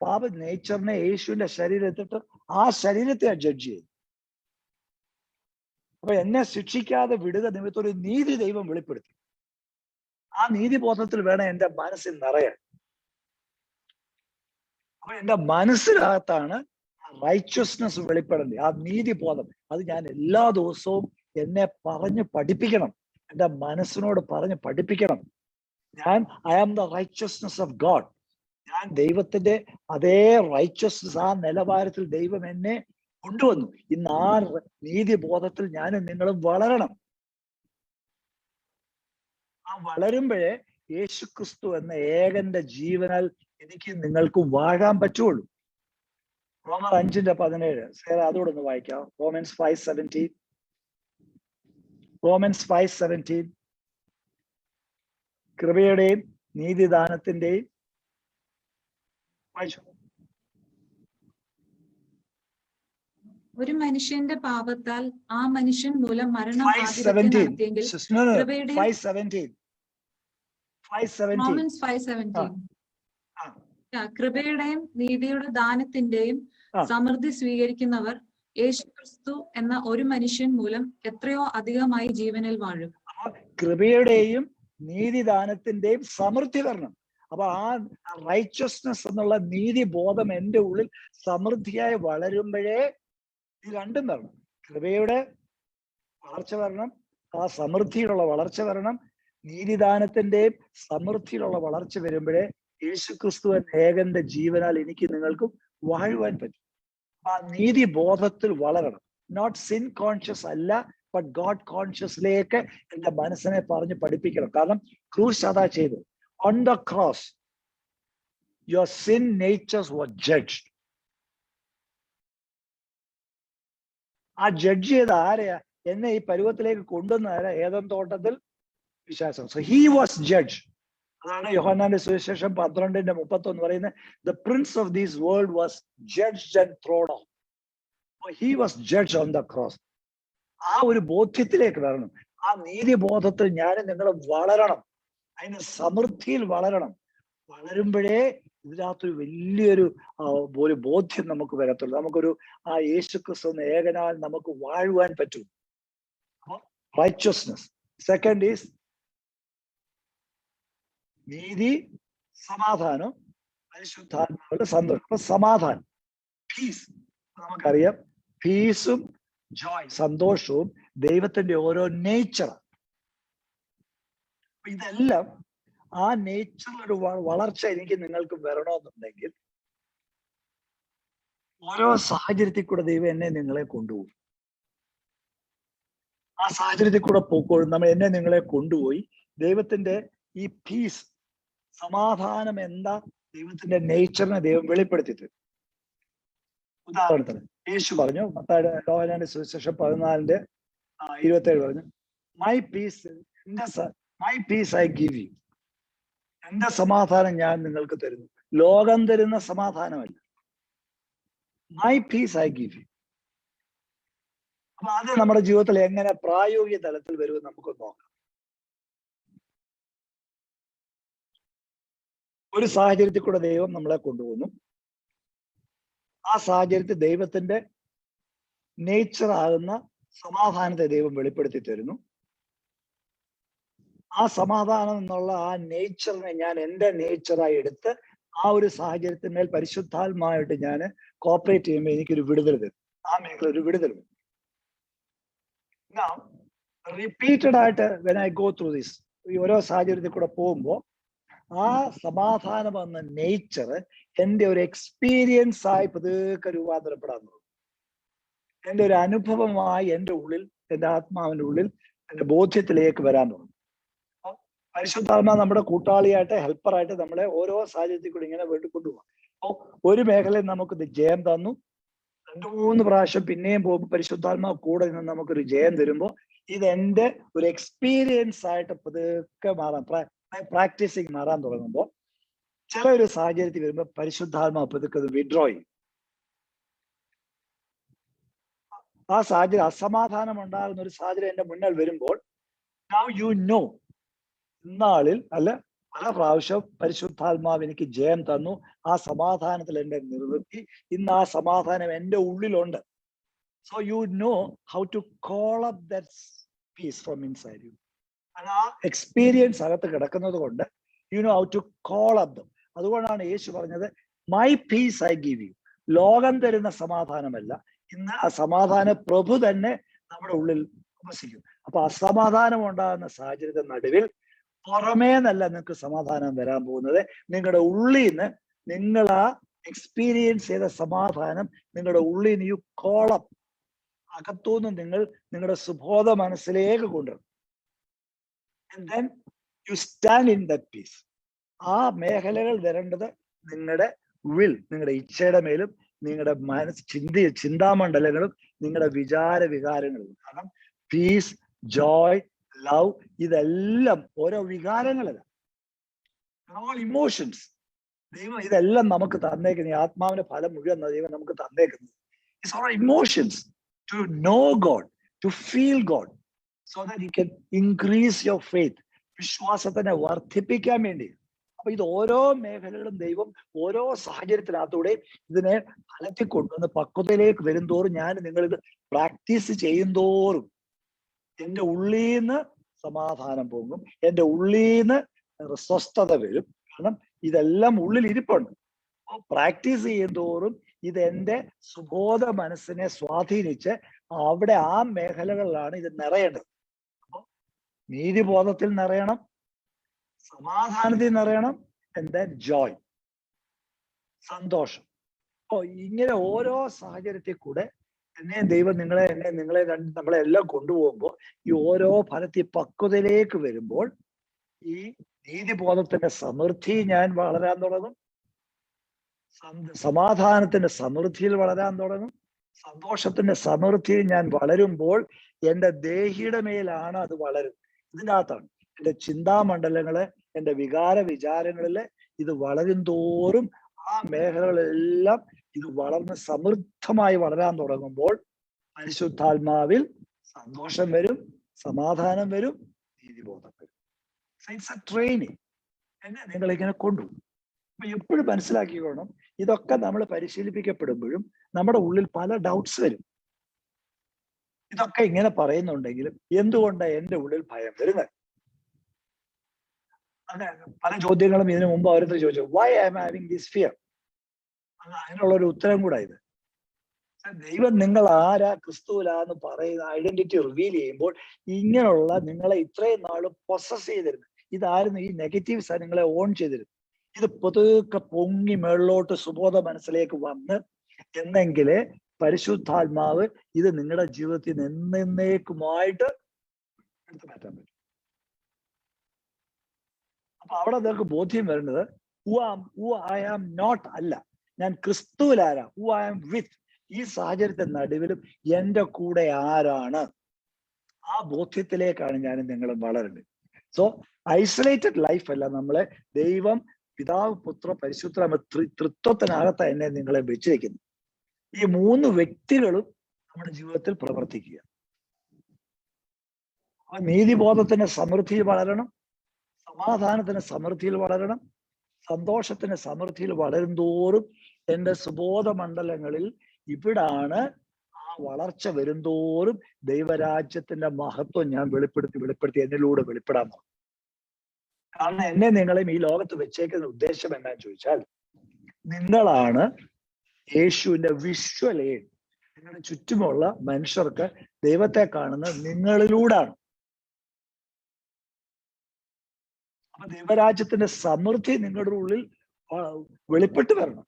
പാപ നേച്ചറിനെ യേശുവിന്റെ ശരീരത്തിട്ട് ആ ശരീരത്തെ ജഡ്ജ് ചെയ്തു. അപ്പൊ എന്നെ ശിക്ഷിക്കാതെ വിടുക നിമിത്തം ഒരു നീതി ദൈവം വെളിപ്പെടുത്തി. ആ നീതിബോധത്തിൽ വേണം എൻ്റെ മനസ്സിൽ നിറയാൻ. അപ്പൊ എൻ്റെ മനസ്സിനകത്താണ് റൈറ്റ്യസ്നെസ് വെളിപ്പെടേണ്ടത്. ആ നീതിബോധം അത് ഞാൻ എല്ലാ ദിവസവും എന്നെ പറഞ്ഞ് പഠിപ്പിക്കണം. എൻ്റെ മനസ്സിനോട് പറഞ്ഞ് പഠിപ്പിക്കണം. I am the righteousness of God. ഞാൻ ദൈവത്തിന്റെ അതേ റൈറ്റ്യസ്നെസ്, ആ നിലവാരത്തിൽ ദൈവം എന്നെ കൊണ്ടുവന്നു. ഇന്ന് ആ നീതിബോധത്തിൽ ഞാനും നിങ്ങളും വളരണം. ആ വളരുമ്പോഴേ യേശുക്രിസ്തു എന്ന ഏകന്റെ ജീവനാൽ എനിക്ക് നിങ്ങൾക്ക് വാഴാൻ പറ്റുള്ളൂ. റോമർ 5:17 അതോടെ ഒന്ന് വായിക്കാം. റോമൻസ് 5:17. റോമൻസ് 5:17 കൃപയുടെയും നീതിദാനത്തിന്റെയും വായിച്ചു. ഒരു മനുഷ്യന്റെ പാപത്താൽ ആ മനുഷ്യൻ മൂലം മരണം നടത്തിയെങ്കിൽ കൃപയുടെയും നീതിയുടെ ദാനത്തിന്റെയും സമൃദ്ധി സ്വീകരിക്കുന്നവർ യേശുക്രിസ്തു എന്ന ഒരു മനുഷ്യൻ മൂലം എത്രയോ അധികമായി ജീവനിൽ വാഴും. കൃപയുടെയും നീതിദാനത്തിന്റെയും സമൃദ്ധി വരണം. അപ്പൊ ആ റൈറ്റ്യസ്നെസ് എന്നുള്ള നീതിബോധം എൻ്റെ ഉള്ളിൽ സമൃദ്ധിയായി വളരുമ്പോഴേ ഈ രണ്ടും വരണം. കൃപയുടെ വളർച്ച വരണം, ആ സമൃദ്ധിയിലുള്ള വളർച്ച വരണം. നീതിദാനത്തിന്റെയും സമൃദ്ധിയിലുള്ള വളർച്ച വരുമ്പോഴേ യേശുക്രിസ്തു എന്ന ഏകന്റെ ജീവനാൽ എനിക്ക് നിങ്ങൾക്കും വാഴുവാൻ പറ്റും. ആ നീതിബോധത്തിൽ വളരണം. നോട്ട് സിൻ കോൺഷ്യസ് അല്ല, ബട്ട് ഗോഡ് കോൺഷ്യസിലേക്ക് എൻ്റെ മനസ്സിനെ പറഞ്ഞ് പഠിപ്പിക്കണം. കാരണം ക്രൂശ് അതാ ചെയ്തു. On the cross your sin natures was judged. ആ ജഡ്ജ് ചെയ്ത ആരെയാ? എന്നെ ഈ പരുവത്തിലേക്ക് കൊണ്ടുവന്ന ആരാ? ഏദൻ തോട്ടത്തിൽ വിശ്വാസം. So he was judge. അതാണ് യോഹന്നാന്റെ സുവിശേഷം 12:31 പറയുന്നത്. The Prince of this world was judged and thrown of. He was judge on the cross. ആ ഒരു ബോധ്യത്തിലേക്ക് വരണം. ആ നീതിബോധത്തിൽ ഞാനും നിങ്ങൾ വളരണം. അതിന് സമൃദ്ധിയിൽ വളരണം. വളരുമ്പോഴേ ഇതിനകത്തൊരു വലിയൊരു ഒരു ബോധ്യം നമുക്ക് വരത്തുള്ളൂ. നമുക്കൊരു ആ യേശുക്രിസ്തു എന്ന ഏകനാൽ നമുക്ക് വാഴുവാൻ പറ്റും. റൈറ്റ്യസ്നെസ്. സെക്കൻഡ് ഈസ് നീതി, സമാധാനം, പരിശുദ്ധാത്മാവിന്റെ സന്തോഷം. അപ്പൊ സമാധാനം, പീസ്. നമുക്കറിയാം പീസും ജോയ്, സന്തോഷവും ദൈവത്തിന്റെ ഓരോ നേച്ചറാണ്. ഇതെല്ലാം ആ നേച്ചറിലൊരു വളർച്ച എനിക്ക് നിങ്ങൾക്ക് വരണമെന്നുണ്ടെങ്കിൽ ഓരോ സാഹചര്യത്തിൽ കൂടെ ദൈവം നിങ്ങളെ കൊണ്ടുപോകും. ആ സാഹചര്യത്തിൽ കൂടെ പോയിക്കോളും. എന്നെ നിങ്ങളെ കൊണ്ടുപോയി ദൈവത്തിന്റെ ഈ പീസ്, സമാധാനം എന്താ, ദൈവത്തിന്റെ നേച്ചറിനെ ദൈവം വെളിപ്പെടുത്തി തരും. ഉദാഹരണത്തിന് യേശു പറഞ്ഞു, യോഹന്നാന്റെ സുവിശേഷം 14:27 പറഞ്ഞു, my peace I give you, എന്റെ സമാധാനം ഞാൻ നിങ്ങൾക്ക് തരുന്നു, ലോകം തരുന്ന സമാധാനമല്ല. My peace I give you. അപ്പൊ അത് നമ്മുടെ ജീവിതത്തിൽ എങ്ങനെ പ്രായോഗിക തലത്തിൽ വരുമെന്ന് നമുക്ക് നോക്കാം. ഒരു സാഹചര്യത്തിൽ കൂടെ ദൈവം നമ്മളെ കൊണ്ടുപോകുന്നു. ആ സാഹചര്യത്തിൽ ദൈവത്തിന്റെ നേച്ചർ ആകുന്ന സമാധാനത്തെ ദൈവം വെളിപ്പെടുത്തി തരുന്നു. ആ സമാധാനം എന്നുള്ള ആ നേച്ചറിനെ ഞാൻ എൻ്റെ നേച്ചറായി എടുത്ത് ആ ഒരു സാഹചര്യത്തിന്മേൽ പരിശുദ്ധാത്മാവായിട്ട് ഞാൻ കോപ്പറേറ്റ് ചെയ്യുമ്പോൾ എനിക്കൊരു വിടുതൽ തരും. ആ മേഖല ഒരു വിടുതൽ തരും. റിപ്പീറ്റഡ് ആയിട്ട് when I go through this, ഈ ഓരോ സാഹചര്യത്തിൽ കൂടെ പോകുമ്പോൾ ആ സമാധാനം എന്ന നേച്ചർ എൻ്റെ ഒരു എക്സ്പീരിയൻസ് ആയി പതുക്കെ രൂപാന്തരപ്പെടാൻ തുടങ്ങും. എൻ്റെ ഒരു അനുഭവമായി എൻ്റെ ഉള്ളിൽ, എൻ്റെ ആത്മാവിൻ്റെ ഉള്ളിൽ എൻ്റെ ബോധ്യത്തിലേക്ക് വരാൻ തുടങ്ങും. പരിശുദ്ധാത്മാ നമ്മുടെ കൂട്ടാളിയായിട്ട്, ഹെൽപ്പറായിട്ട് നമ്മളെ ഓരോ സാഹചര്യത്തിൽ കൂടി ഇങ്ങനെ കൊണ്ടുപോകാം. അപ്പോൾ ഒരു മേഖലയിൽ നമുക്കിത് ജയം തന്നു, 2-3 പ്രാവശ്യം പിന്നെയും പോകുമ്പോൾ പരിശുദ്ധാത്മാവ് കൂടെ നിന്ന് നമുക്കൊരു ജയം തരുമ്പോൾ ഇതെന്റെ ഒരു എക്സ്പീരിയൻസ് ആയിട്ട് പതുക്കെ മാറാൻ, പ്രാക്ടീസിങ് മാറാൻ തുടങ്ങുമ്പോൾ ചില ഒരു സാഹചര്യത്തിൽ വരുമ്പോൾ പരിശുദ്ധാത്മാവ് പതുക്കെ വിഡ്രോ ചെയ്യും. ആ സാഹചര്യം, അസമാധാനം ഉണ്ടാകുന്ന ഒരു സാഹചര്യം എന്റെ മുന്നിൽ വരുമ്പോൾ now you know, ഇന്നാളിൽ അല്ല പല പ്രാവശ്യം പരിശുദ്ധാത്മാവ് എനിക്ക് ജയം തന്നു, ആ സമാധാനത്തിൽ എന്നെ നിർത്തി, ഇന്ന് ആ സമാധാനം എൻ്റെ ഉള്ളിലുണ്ട്. So you know how to call up that peace from inside you. ആ എക്സ്പീരിയൻസ് അകത്ത് കിടക്കുന്നത് കൊണ്ട് you know how to call up them. അതുകൊണ്ടാണ് യേശു പറഞ്ഞത് my peace I give you. ലോകം തരുന്ന സമാധാനമല്ല, ഇന്ന് ആ സമാധാന പ്രഭു തന്നെ നമ്മുടെ ഉള്ളിൽ വസിക്കും. അപ്പൊ അസമാധാനം ഉണ്ടാകുന്ന സാഹചര്യത്തിന്റെ നടുവിൽ പുറമേന്നല്ല നിങ്ങൾക്ക് സമാധാനം വരാൻ പോകുന്നത്, നിങ്ങളുടെ ഉള്ളിൽ നിന്ന് നിങ്ങൾ ആ എക്സ്പീരിയൻസ് ചെയ്ത സമാധാനം നിങ്ങളുടെ ഉള്ളിൽ നിന്ന് യു കോളപ്പ്, അകത്തുനിന്ന് നിങ്ങൾ നിങ്ങളുടെ സുബോധ മനസ്സിലേക്ക് കൊണ്ടുവരും. And then you stand in that peace. ആ മേഖലകൾ വരേണ്ടത് നിങ്ങളുടെ വിൽ, നിങ്ങളുടെ ഇച്ഛയുടെ മേലും നിങ്ങളുടെ ചിന്താമണ്ഡലങ്ങളും നിങ്ങളുടെ വികാരങ്ങളും. കാരണം പീസ്, ജോയ്, ലവ്, ഇതെല്ലാം ഓരോ വികാരങ്ങളല്ല, ഓൾ ഇമോഷൻസ്. ദൈവം ഇതെല്ലാം നമുക്ക് തന്നേക്കുന്നത്, ഈ ആത്മാവിന്റെ ഫലം മുഴുവൻ ദൈവം നമുക്ക് തന്നേക്കുന്നത്. It's all emotions to know God, to feel God, so that you can increase your faith. വിശ്വാസത്തിനെ വർദ്ധിപ്പിക്കാൻ വേണ്ടി. അപ്പൊ ഇത് ഓരോ മേഖലകളും ദൈവം ഓരോ സാഹചര്യത്തിനകത്തൂടെ ഇതിനെ ഫലത്തിൽ കൊണ്ടുവന്ന് പക്വതയിലേക്ക് വരും തോറും, ഞാൻ നിങ്ങളിത് പ്രാക്ടീസ് ചെയ്യും തോറും എൻ്റെ ഉള്ളിൽ നിന്ന് സമാധാനം പൊങ്ങും, എൻ്റെ ഉള്ളിൽ നിന്ന് സ്വസ്ഥത വരും. കാരണം ഇതെല്ലാം ഉള്ളിൽ ഇരിപ്പുണ്ട്. പ്രാക്ടീസ് ചെയ്യും തോറും ഇത് എൻ്റെ സുബോധ മനസ്സിനെ സ്വാധീനിച്ച് അവിടെ ആ മേഖലകളിലാണ് ഇത് നിറയേണ്ടത്. അപ്പൊ നീതിബോധത്തിൽ നിറയണം, സമാധാനത്തിൽ നിറയണം, എന്താ ജോയ്, സന്തോഷം. അപ്പോ ഇങ്ങനെ ഓരോ സാഹചര്യത്തിൽ കൂടെ ദൈവം നമ്മളെ എല്ലാം കൊണ്ടുപോകുമ്പോൾ ഈ ഓരോ ഫലത്തിൽ പക്വതയിലേക്ക് വരുമ്പോൾ ഈ നീതിബോധത്തിന്റെ സമൃദ്ധി ഞാൻ വളരാൻ തുടങ്ങും, സമാധാനത്തിന്റെ സമൃദ്ധിയിൽ വളരാൻ തുടങ്ങും, സന്തോഷത്തിന്റെ സമൃദ്ധിയിൽ ഞാൻ വളരുമ്പോൾ എൻ്റെ ദേഹിയുടെ മേലാണ് അത് വളരും. ഇതിനകത്താണ് എൻ്റെ ചിന്താമണ്ഡലങ്ങള്, എൻ്റെ വിചാരങ്ങളില് ഇത് വളരും തോറും ആ മേഖലകളെല്ലാം ഇത് വളർന്ന് സമൃദ്ധമായി വളരാൻ തുടങ്ങുമ്പോൾ പരിശുദ്ധാത്മാവിൽ സന്തോഷം വരും, സമാധാനം വരും, നീതിബോധം വരും. It's A training. എന്നെ നിങ്ങളിങ്ങനെ കൊണ്ടുപോകും. അപ്പൊ എപ്പോഴും മനസ്സിലാക്കിക്കോണം, ഇതൊക്കെ നമ്മൾ പരിശീലിപ്പിക്കപ്പെടുമ്പോഴും നമ്മുടെ ഉള്ളിൽ പല ഡൗട്ട്സ് വരും. ഇതൊക്കെ ഇങ്ങനെ പറയുന്നുണ്ടെങ്കിലും എന്തുകൊണ്ടാണ് എൻ്റെ ഉള്ളിൽ ഭയം വരുന്നത്? പല ചോദ്യങ്ങളും ഇതിനു മുമ്പ് ഓരോരുത്തർ ചോദിച്ചു, why I am having this fear? അതിനുള്ളൊരു ഉത്തരം കൂടെ ഇത്. ദൈവം നിങ്ങൾ ആരാ, ക്രിസ്തുവിലാന്ന് പറയുന്ന ഐഡന്റിറ്റി റിവീൽ ചെയ്യുമ്പോൾ ഇങ്ങനെയുള്ള നിങ്ങളെ ഇത്രയും നാളും പൊസസ് ചെയ്തിരുന്നത്, ഇതായിരുന്നു, ഈ നെഗറ്റീവ്സ് നിങ്ങളെ ഓൺ ചെയ്തിരുന്നു. ഇത് പതുക്കെ പൊങ്ങി മേളിലോട്ട് സുബോധ മനസ്സിലേക്ക് വന്ന് എന്നെങ്കിലേ പരിശുദ്ധാത്മാവ് ഇത് നിങ്ങളുടെ ജീവിതത്തിൽ നിന്ന് എന്നേക്കുമായിട്ട് എടുത്തു മാറ്റാൻ പറ്റും. അപ്പൊ അവിടെ നിങ്ങൾക്ക് ബോധ്യം വരുന്നത് ഹു ഐ ആം നോട്ട് അല്ല, ഞാൻ ക്രിസ്തുവിലാരാ, ഹു ഐ ആം വിത്ത്. ഈ സാഹചര്യത്തിന്റെ നടുവിലും എന്റെ കൂടെ ആരാണ്, ആ ബോധ്യത്തിലേക്കാണ് ഞാനും നിങ്ങളും വളരുന്നത്. സോ ഐസൊലേറ്റഡ് ലൈഫ് അല്ല, നമ്മളെ ദൈവം പിതാവ് പുത്ര പരിശുദ്ധ തൃത്വത്തിനകത്ത് എന്നെ നിങ്ങളെ വെച്ചിരിക്കുന്നു. ഈ മൂന്ന് വ്യക്തികളും നമ്മുടെ ജീവിതത്തിൽ പ്രവർത്തിക്കുക. അപ്പൊ നീതിബോധത്തിന്റെ സമൃദ്ധിയിൽ വളരണം, സമാധാനത്തിന്റെ സമൃദ്ധിയിൽ വളരണം, സന്തോഷത്തിന്റെ സമൃദ്ധിയിൽ വളരും തോറും എൻ്റെ സുബോധ മണ്ഡലങ്ങളിൽ ഇവിടാണ് ആ വളർച്ച വരുംതോറും ദൈവരാജ്യത്തിന്റെ മഹത്വം ഞാൻ വെളിപ്പെടുത്തി എന്നിലൂടെ വെളിപ്പെടാൻ പോകും. കാരണം എന്നെ നിങ്ങളെയും ഈ ലോകത്ത് വെച്ചേക്കുന്ന ഉദ്ദേശം എന്താണെന്ന് ചോദിച്ചാൽ, നിങ്ങളാണ് യേശുവിന്റെ വിഷ്വൽ എയ്ഡ്. നിങ്ങളുടെ ചുറ്റുമുള്ള മനുഷ്യർക്ക് ദൈവത്തെ കാണുന്നത് നിങ്ങളിലൂടാണ്. അപ്പൊ ദൈവരാജ്യത്തിന്റെ സമൃദ്ധി നിങ്ങളുടെ ഉള്ളിൽ വെളിപ്പെട്ട് വരണം.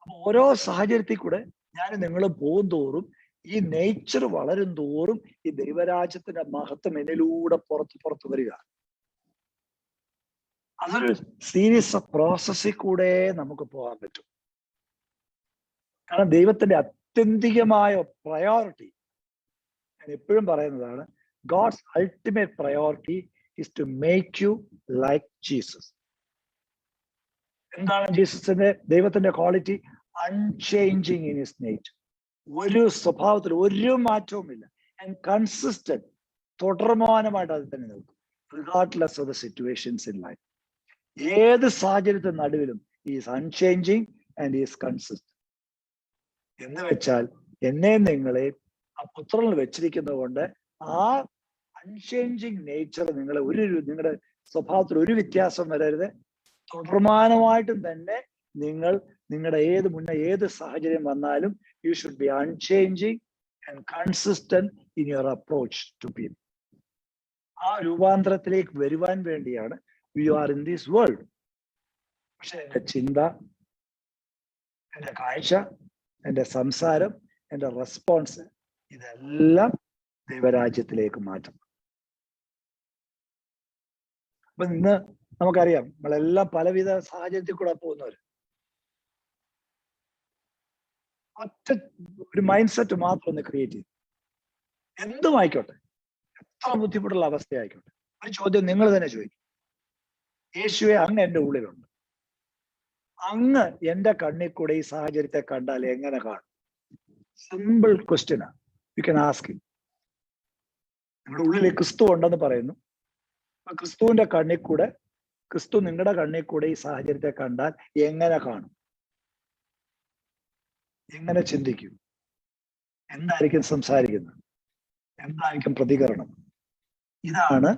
അപ്പൊ ഓരോ സാഹചര്യത്തിൽ കൂടെ ഞാൻ നിങ്ങൾ പോകും തോറും ഈ നേച്ചർ വളരും തോറും ഈ ദൈവരാജ്യത്തിന്റെ മഹത്വം എന്നിലൂടെ പുറത്ത് വരിക. അതൊരു സീരീസ് ഓഫ് പ്രോസസ്സിൽ കൂടെ നമുക്ക് പോകാൻ പറ്റും. കാരണം ദൈവത്തിന്റെ അത്യന്തികമായ പ്രയോറിറ്റി, ഞാൻ എപ്പോഴും പറയുന്നതാണ്, God's ultimate priority is to make you like Jesus. എന്താണ് ജീസസിന്റെ ദൈവത്തിന്റെ quality? Unchanging in his nature. ഒരു സ്വഭാവത്തിൽ ഒരു മാറ്റവുമില്ല. ആൻഡ് കൺസിസ്റ്റന്റ്, തുടർമാനമായിട്ട് അത് തന്നെ നിൽക്കും, regardless of the situations in life. ഏത് സാഹചര്യത്തിന് നടുവിലും is unchanging and is consistent. എന്ന് വെച്ചാൽ എന്നെ നിങ്ങളെ ആ പുത്രനിൽ വെച്ചിരിക്കുന്നത് കൊണ്ട് ആ അൺചേഞ്ചിങ് നേച്ചർ നിങ്ങളെ നിങ്ങളുടെ സ്വഭാവത്തിൽ ഒരു വ്യത്യാസം വരരുത്. തുടർമാനമായിട്ടും തന്നെ നിങ്ങളുടെ ഏത് സാഹചര്യം വന്നാലും you should be unchanging and consistent in your approach to people. ആ രൂപാന്തരത്തിലേക്ക് വരുവാൻ വേണ്ടിയാണ് you are in this world. പക്ഷെ എൻ്റെ ചിന്ത, എൻ്റെ കാഴ്ച, എൻ്റെ സംസാരം, എൻ്റെ റെസ്പോൺസ്, ഇതെല്ലാം ദൈവരാജ്യത്തിലേക്ക് മാറ്റണം. അപ്പൊ ഇന്ന് നമുക്കറിയാം, നമ്മളെല്ലാം പലവിധ സാഹചര്യത്തിൽ കൂടെ പോകുന്നവർ. ഒറ്റ ഒരു മൈൻഡ് സെറ്റ് മാത്രം ഒന്ന് ക്രിയേറ്റ് ചെയ്യും. എന്തും ആയിക്കോട്ടെ, എത്ര ബുദ്ധിമുട്ടുള്ള അവസ്ഥയായിക്കോട്ടെ, ഒരു ചോദ്യം നിങ്ങൾ തന്നെ ചോദിക്കും, യേശുവെ അങ്ങ് എൻ്റെ ഉള്ളിലുണ്ട്, അങ്ങ് എൻ്റെ കണ്ണിൽ കൂടെ ഈ സാഹചര്യത്തെ കണ്ടാൽ എങ്ങനെ കാണും? സിമ്പിൾ ക്വസ്റ്റ്യനാ, യു ക്യാൻ ആസ്ക്. നിങ്ങളുടെ ഉള്ളിൽ ക്രിസ്തു ഉണ്ടെന്ന് പറയുന്നു. ക്രിസ്തുവിന്റെ കണ്ണിൽ കൂടെ, ക്രിസ്തു നിങ്ങളുടെ കണ്ണിൽ കൂടെ ഈ സാഹചര്യത്തെ കണ്ടാൽ എങ്ങനെ കാണും? എങ്ങനെ ചിന്തിക്കും? എന്തായിരിക്കും സംസാരിക്കുന്നത്? എന്തായിരിക്കും പ്രതികരണം? ഇതാണ്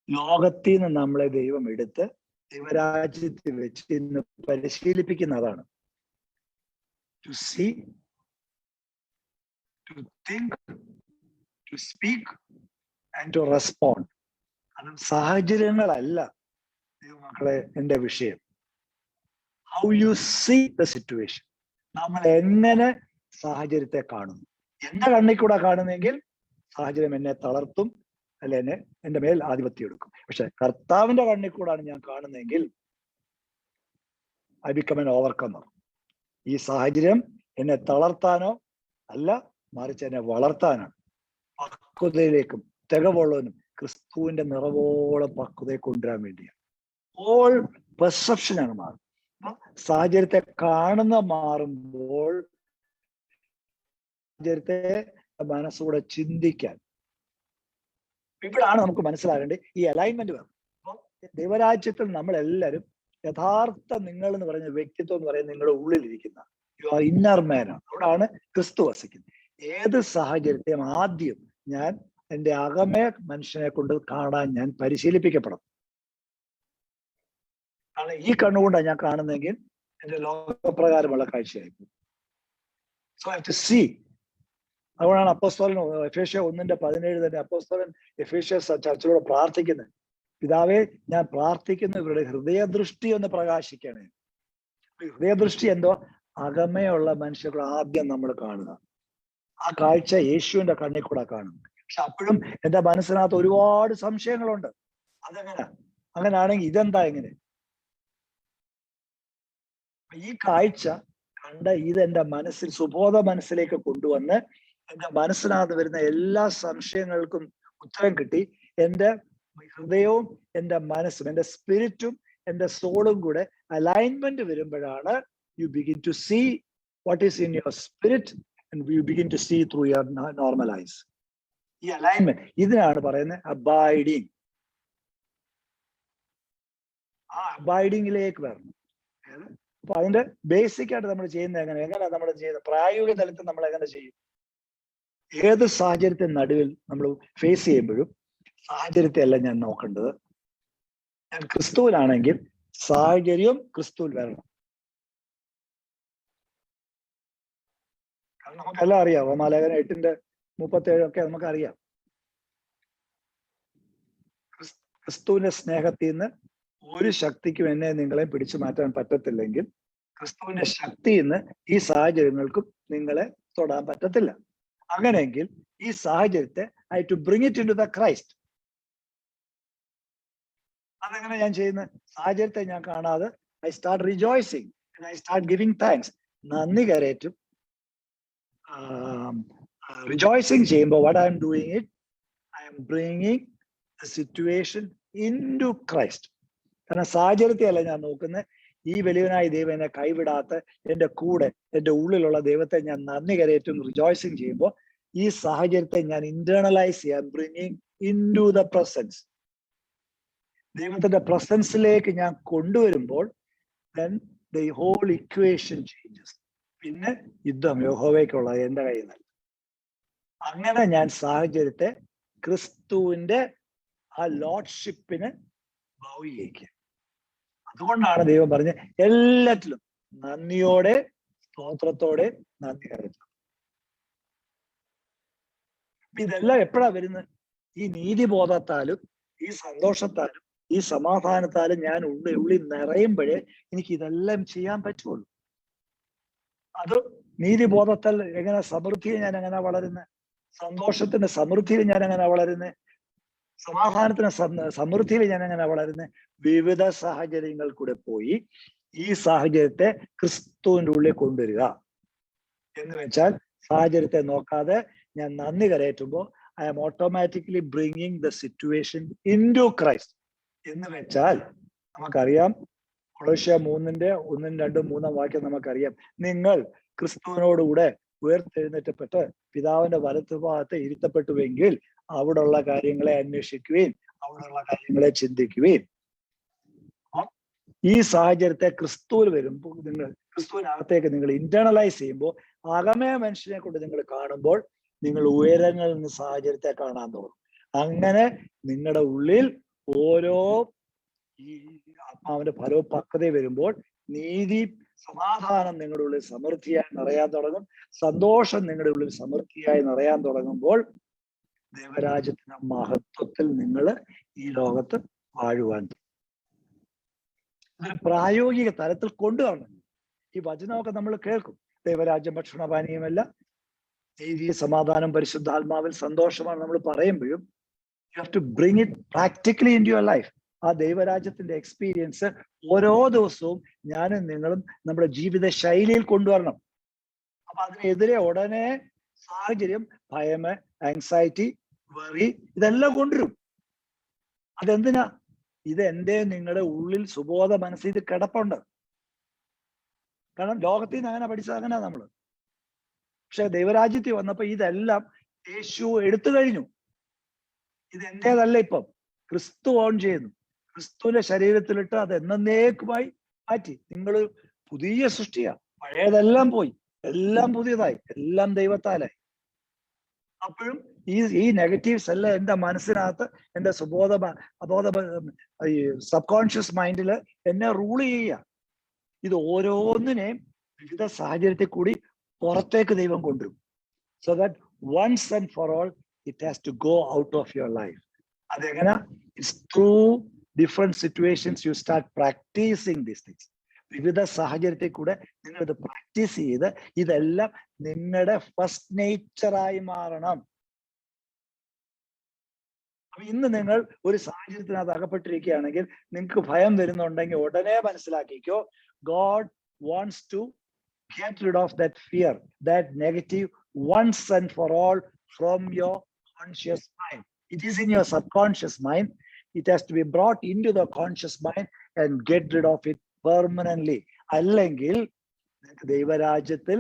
ലോകത്തിൽ നിന്ന് നമ്മളെ ദൈവം എടുത്ത് ദൈവരാജ്യത്തിൽ വെച്ച് ഇന്ന് പരിശീലിപ്പിക്കുന്നതാണ്. To see, to think, to speak and to respond. അത് സാഹചര്യങ്ങളല്ല ദൈവമക്കളെ എൻ്റെ വിഷയം. How you see the situation. നമ്മൾ എങ്ങനെ സാഹചര്യത്തെ കാണുന്നു. എന്റെ കണ്ണിൽ കൂടെ കാണുന്നെങ്കിൽ സാഹചര്യം എന്നെ തളർത്തും, അല്ലെ എൻ്റെ മേൽ ആധിപത്യം എടുക്കും. പക്ഷെ കർത്താവിന്റെ കണ്ണിൽ കൂടാണ് ഞാൻ കാണുന്നതെങ്കിൽ ഐ ബിക്കം എൻ ഓവർകമർ. ഈ സാഹചര്യം എന്നെ തളർത്താനോ അല്ല, മറിച്ച് എന്നെ വളർത്താനാണ്. പക്വതയിലേക്കും തികവുള്ളവനും ക്രിസ്തുവിന്റെ നിറവോളം പക്വതയെ കൊണ്ടുവരാൻ വേണ്ടിയാണ്. ഓൾ പെർസെപ്ഷനാണ് മാറുന്നത്. സാഹചര്യത്തെ കാണുന്ന മാറുമ്പോൾ സാഹചര്യത്തെ മനസ്സൂടെ ചിന്തിക്കാൻ, ഇവിടാണ് നമുക്ക് മനസ്സിലാകേണ്ടത് ഈ അലൈൻമെന്റ് വേണം. അപ്പോൾ ദൈവരാജ്യത്തിൽ നമ്മളെല്ലാവരും യഥാർത്ഥ നിങ്ങൾ എന്ന് പറയുന്ന വ്യക്തിത്വം എന്ന് പറയുന്നത് നിങ്ങളുടെ ഉള്ളിലിരിക്കുന്ന യു ആർ ഇന്നർ മാൻ ആണ്. അവിടാണ് ക്രിസ്തു വസിക്കുന്നത്. ഏത് സാഹചര്യത്തെയും ആദ്യം ഞാൻ എൻ്റെ അകമേ മനുഷ്യനെ കൊണ്ട് കാണാൻ ഞാൻ പരിശീലിപ്പിക്കപ്പെടണം. കാരണം ഈ കണ്ണുകൊണ്ടാണ് ഞാൻ കാണുന്നതെങ്കിൽ എൻ്റെ ലോകപ്രകാരമുള്ള കാഴ്ചയായിരിക്കും. So I have to see അതുകൊണ്ടാണ് അപ്പോസ്തലൻ എഫേസ്യ 1:17 തന്നെ അപ്പോസ്തലൻ എഫേസ്യ ചർച്ചിലൂടെ പ്രാർത്ഥിക്കുന്നത്, പിതാവേ ഞാൻ പ്രാർത്ഥിക്കുന്നു ഇവരുടെ ഹൃദയദൃഷ്ടി ഒന്ന് പ്രകാശിക്കണേ. ഹൃദയദൃഷ്ടി എന്തോ? അകമയുള്ള മനുഷ്യരുടെ ആദ്യം നമ്മൾ കാണുക. ആ കാഴ്ച യേശുവിന്റെ കണ്ണിൽ കൂടെ കാണും. പക്ഷെ അപ്പോഴും എന്റെ മനസ്സിനകത്ത് ഒരുപാട് സംശയങ്ങളുണ്ട്. അങ്ങനാണെങ്കിൽ ഇതെന്താ എങ്ങനെ? ഈ കാഴ്ച കണ്ട ഇതെന്റെ മനസ്സിൽ, സുബോധ മനസ്സിലേക്ക് കൊണ്ടുവന്ന് എന്റെ മനസ്സിനകത്ത് വരുന്ന എല്ലാ സംശയങ്ങൾക്കും ഉത്തരം കിട്ടി. എന്റെ ഹൃദയവും എന്റെ മനസ്സും എന്റെ സ്പിരിറ്റും എന്റെ സോളും കൂടെ അലൈൻമെന്റ് വരുമ്പോഴാണ് you begin to see what is in your spirit and you begin to see through your normal eyes. ഈ അലൈൻമെന്റ്, ഇതിനാണ് പറയുന്നത് അബൈഡിങ്. ആ അബൈഡിങ്ങിലേക്ക് വരണം. അപ്പൊ അതിന്റെ ബേസിക് ആയിട്ട് നമ്മൾ ചെയ്യുന്നത് എങ്ങനെയാണ് നമ്മൾ ചെയ്യുന്നത്? പ്രായോഗിക തലത്തിൽ നമ്മൾ എങ്ങനെ ചെയ്യും? ഏത് സാഹചര്യത്തിന് നടുവിൽ നമ്മൾ ഫേസ് ചെയ്യുമ്പോഴും സാഹചര്യത്തെ അല്ല ഞാൻ നോക്കേണ്ടത്. ഞാൻ ക്രിസ്തുവിലാണെങ്കിൽ സാഹചര്യവും ക്രിസ്തുവിൽ വരണം. കാരണം നമുക്കെല്ലാം അറിയാം, റോമാലേഖനം 8:37 നമുക്കറിയാം. ക്രിസ്തുവിന്റെ സ്നേഹത്തിൽ നിന്ന് ഒരു ശക്തിക്കും എന്നെ നിങ്ങളെ പിടിച്ചു മാറ്റാൻ പറ്റത്തില്ലെങ്കിൽ ക്രിസ്തുവിന്റെ ശക്തിയിൽ നിന്ന് ഈ സാഹചര്യങ്ങൾക്കും നിങ്ങളെ തൊടാൻ പറ്റത്തില്ല. അങ്ങനെയെങ്കിൽ ഈ സാഹചര്യത്തെ I to bring it into the Christ. അതെങ്ങനെ ഞാൻ ചെയ്യുന്നത്? സാഹചര്യത്തെ ഞാൻ കാണാതെ I start rejoicing, I start giving thanks. നന്ദി കരേറ്റും റിജോയ്സിങ് ചെയ്യുമ്പോൾ what I am doing it, I am bringing the situation into Christ. കാരണം സാഹചര്യത്തെ അല്ല ഞാൻ നോക്കുന്നത്, ഈ വലിയവനായ ദൈവം എന്നെ കൈവിടാത്ത എന്റെ കൂടെ എന്റെ ഉള്ളിലുള്ള ദൈവത്തെ ഞാൻ നന്ദി കരയേറ്റും റിജോയ്സിങ് ചെയ്യുമ്പോൾ ഈ സാഹചര്യത്തെ ഞാൻ ഇന്റേണലൈസ് ചെയ്യാൻ bringing into the presence. ദൈവത്തിന്റെ പ്രസൻസിലേക്ക് ഞാൻ കൊണ്ടുവരുമ്പോൾ then the whole equation changes. പിന്നെ യുദ്ധം യഹോവയ്ക്കുള്ള എന്റെ കയ്യിൽ നിന്ന്. അങ്ങനെ ഞാൻ സാഹചര്യത്തെ ക്രിസ്തുവിന്റെ ആ ലോർഡ്ഷിപ്പിന് ഭാവിയേക്ക്. അതുകൊണ്ടാണ് ദൈവം പറഞ്ഞ് എല്ലാറ്റിലും നന്ദിയോടെ സ്തോത്രത്തോടെ നന്ദി കരയണം. ഇതെല്ലാം എപ്പോഴാ വരുന്നത്? ഈ നീതിബോധത്താലും ഈ സന്തോഷത്താലും ഈ സമാധാനത്താലും ഞാൻ ഉള്ളിൽ നിറയുമ്പോഴേ എനിക്ക് ഇതെല്ലാം ചെയ്യാൻ പറ്റുള്ളൂ. അത് നീതിബോധത്താൽ എങ്ങനെ സമൃദ്ധിയിൽ ഞാൻ എങ്ങനെ വളരുന്നത്? സന്തോഷത്തിന്റെ സമൃദ്ധിയിൽ ഞാൻ എങ്ങനെ വളരുന്നത്? സമാധാനത്തിന് സമൃദ്ധിയിൽ ഞാൻ എങ്ങനെ വളരുന്നത്? വിവിധ സാഹചര്യങ്ങൾ കൂടെ പോയി ഈ സാഹചര്യത്തെ ക്രിസ്തുവിന്റെ ഉള്ളിൽ കൊണ്ടുവരിക എന്ന് വെച്ചാൽ, സാഹചര്യത്തെ നോക്കാതെ ഞാൻ നന്ദി കരയറ്റുമ്പോൾ I am automatically bringing the situation into Christ. എന്ന് വെച്ചാൽ നമുക്കറിയാം, കൊളോസ്യ 3:1-2-3 നമുക്കറിയാം, നിങ്ങൾ ക്രിസ്തുവിനോടുകൂടെ ഉയർത്തെഴുന്നേറ്റപ്പെട്ട് പിതാവിന്റെ വലത്തുഭാഗത്ത് ഇരുത്തപ്പെട്ടുവെങ്കിൽ അവിടെയുള്ള കാര്യങ്ങളെ അന്വേഷിക്കുകയും അവിടെയുള്ള കാര്യങ്ങളെ ചിന്തിക്കുകയും. ഈ സാഹചര്യത്തെ ക്രിസ്തുവിൽ വരുമ്പോൾ, നിങ്ങൾ ക്രിസ്തുവിനകത്തേക്ക് നിങ്ങൾ ഇന്റേണലൈസ് ചെയ്യുമ്പോൾ, അകമേ മനുഷ്യനെ കൊണ്ട് നിങ്ങൾ കാണുമ്പോൾ നിങ്ങൾ ഉയരങ്ങളിൽ നിന്ന് സാഹചര്യത്തെ കാണാൻ തുടങ്ങും. അങ്ങനെ നിങ്ങളുടെ ഉള്ളിൽ ഓരോ ഈ ആത്മാവിന്റെ ഫലവും പക്വതയും വരുമ്പോൾ നീതി സമാധാനം നിങ്ങളുടെ ഉള്ളിൽ സമൃദ്ധിയായി നിറയാൻ തുടങ്ങും. സന്തോഷം നിങ്ങളുടെ ഉള്ളിൽ സമൃദ്ധിയായി നിറയാൻ തുടങ്ങുമ്പോൾ ദൈവരാജ്യത്തിന്റെ മഹത്വത്തിൽ നിങ്ങൾ ഈ ലോകത്ത് വാഴുവാൻ. ഇതൊരു പ്രായോഗിക തലത്തിൽ കൊണ്ടുവരണം. ഈ വചനമൊക്കെ നമ്മൾ കേൾക്കും, ദൈവരാജ്യം ഭക്ഷണപാനീയമല്ല, നീതി സമാധാനം പരിശുദ്ധാത്മാവിൽ സന്തോഷമാണ് നമ്മൾ പറയുമ്പോഴും you have to bring it practically in your life. ആ ദൈവരാജ്യത്തിന്റെ എക്സ്പീരിയൻസ് ഓരോ ദിവസവും ഞാനും നിങ്ങളും നമ്മുടെ ജീവിത ശൈലിയിൽ കൊണ്ടുവരണം. അപ്പൊ അതിനെതിരെ ഉടനെ സാഹചര്യം, ഭയം, ആങ്സൈറ്റി, വെറി ഇതെല്ലാം കൊണ്ടുവരും. അതെന്തിനാ? ഇത് എന്റെ നിങ്ങളുടെ ഉള്ളിൽ സുബോധ മനസ്സിൽ ഇത് കിടപ്പുണ്ട്. കാരണം ലോകത്തിൽ നിന്ന് അങ്ങനെ പഠിച്ചത് അങ്ങനെ നമ്മള്. പക്ഷെ ദൈവരാജ്യത്തിൽ വന്നപ്പോ ഇതെല്ലാം യേശു എടുത്തു കഴിഞ്ഞു. ഇത് എന്റേതല്ല, ഇപ്പം ക്രിസ്തു ഓൺ ചെയ്യുന്നു. ക്രിസ്തുവിന്റെ ശരീരത്തിലിട്ട് അത് എന്നേക്കുമായി മാറ്റി. നിങ്ങൾ പുതിയ സൃഷ്ടിയാ. പഴയതെല്ലാം പോയി, എല്ലാം പുതിയതായി, എല്ലാം ദൈവത്താലായി. അപ്പോഴും ഈ നെഗറ്റീവ്സ് എല്ലാം എന്റെ മനസ്സിനകത്ത്, എന്റെ അബോധ ഈ സബ് കോൺഷ്യസ് മൈൻഡില് എന്നെ റൂൾ ചെയ്യുക. ഇത് ഓരോന്നിനെയും വിവിധ സാഹചര്യത്തിൽ കൂടി പുറത്തേക്ക് ദൈവം കൊണ്ടുവരും. So that once and for all, it has to go out of your life. അതെങ്ങനെ? It's through different situations you start practicing these things. വിവിധ സാഹചര്യത്തിൽ കൂടെ നിങ്ങൾ ഇത് പ്രാക്ടീസ് ചെയ്ത് ഇതെല്ലാം നിങ്ങളുടെ ഫസ്റ്റ് നേച്ചറായി മാറണം. അപ്പൊ ഇന്ന് നിങ്ങൾ ഒരു സാഹചര്യത്തിനകത്ത് അകപ്പെട്ടിരിക്കുകയാണെങ്കിൽ നിങ്ങൾക്ക് ഭയം വരുന്നുണ്ടെങ്കിൽ ഉടനെ മനസ്സിലാക്കിക്കോ, God wants to get rid of that fear, that negative, once and for all from your conscious mind. It is in your subconscious mind. It has to be brought into the conscious mind and get rid of it permanently. അല്ലെങ്കിൽ ദൈവരാജ്യത്തിൽ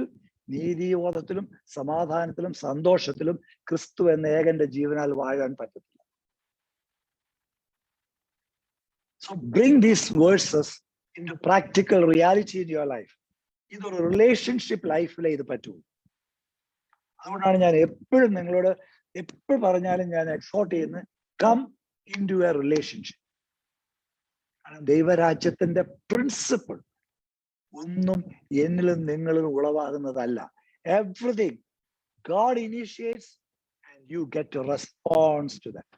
നീതിബോധത്തിലും സമാധാനത്തിലും സന്തോഷത്തിലും ക്രിസ്തു എന്ന ഏകന്റെ ജീവനാൽ വാഴാൻ പറ്റത്തില്ല. So bring these verses into practical reality in your life. ഇതൊരു relationship ലൈഫിലെ ഇത് പറ്റൂ. അതുകൊണ്ടാണ് ഞാൻ എപ്പോഴും നിങ്ങളോട് എപ്പോഴും പറഞ്ഞാലും ഞാൻ എക്സോർട്ട് ചെയ്യുന്നത്, come into a relationship. കാരണം ദൈവരാജ്യത്തിന്റെ പ്രിൻസിപ്പിൾ ഒന്നും എന്നിലും നിങ്ങളിലും ഉളവാകുന്നതല്ല. Everything God initiates and you get a response to that.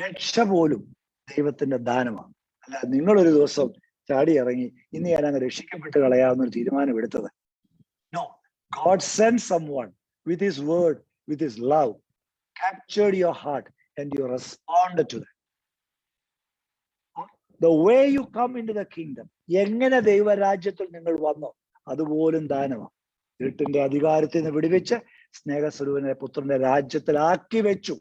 രക്ഷ പോലും ദൈവത്തിന്റെ ദാനമാണ്. അല്ല നിങ്ങളൊരു ദിവസം ചാടി ഇറങ്ങി ഇന്ന് ഞാൻ അങ്ങ് രക്ഷിക്കപ്പെട്ട് കളയാവുന്ന ഒരു തീരുമാനം എടുത്തത്. No, God sent someone with his word, with his love, captured your heart and you responded to that. The way you come into the kingdom, എങ്ങനെ ദൈവരാജ്യത്തിൽ നിങ്ങൾ വന്നോ അതുപോലും ദാനമാണ്. വീട്ടിന്റെ അധികാരത്തിൽ നിന്ന് വിടുവിച്ച് സ്നേഹസ്വരൂപനെ പുത്രന്റെ രാജ്യത്തിലാക്കി വെച്ചു.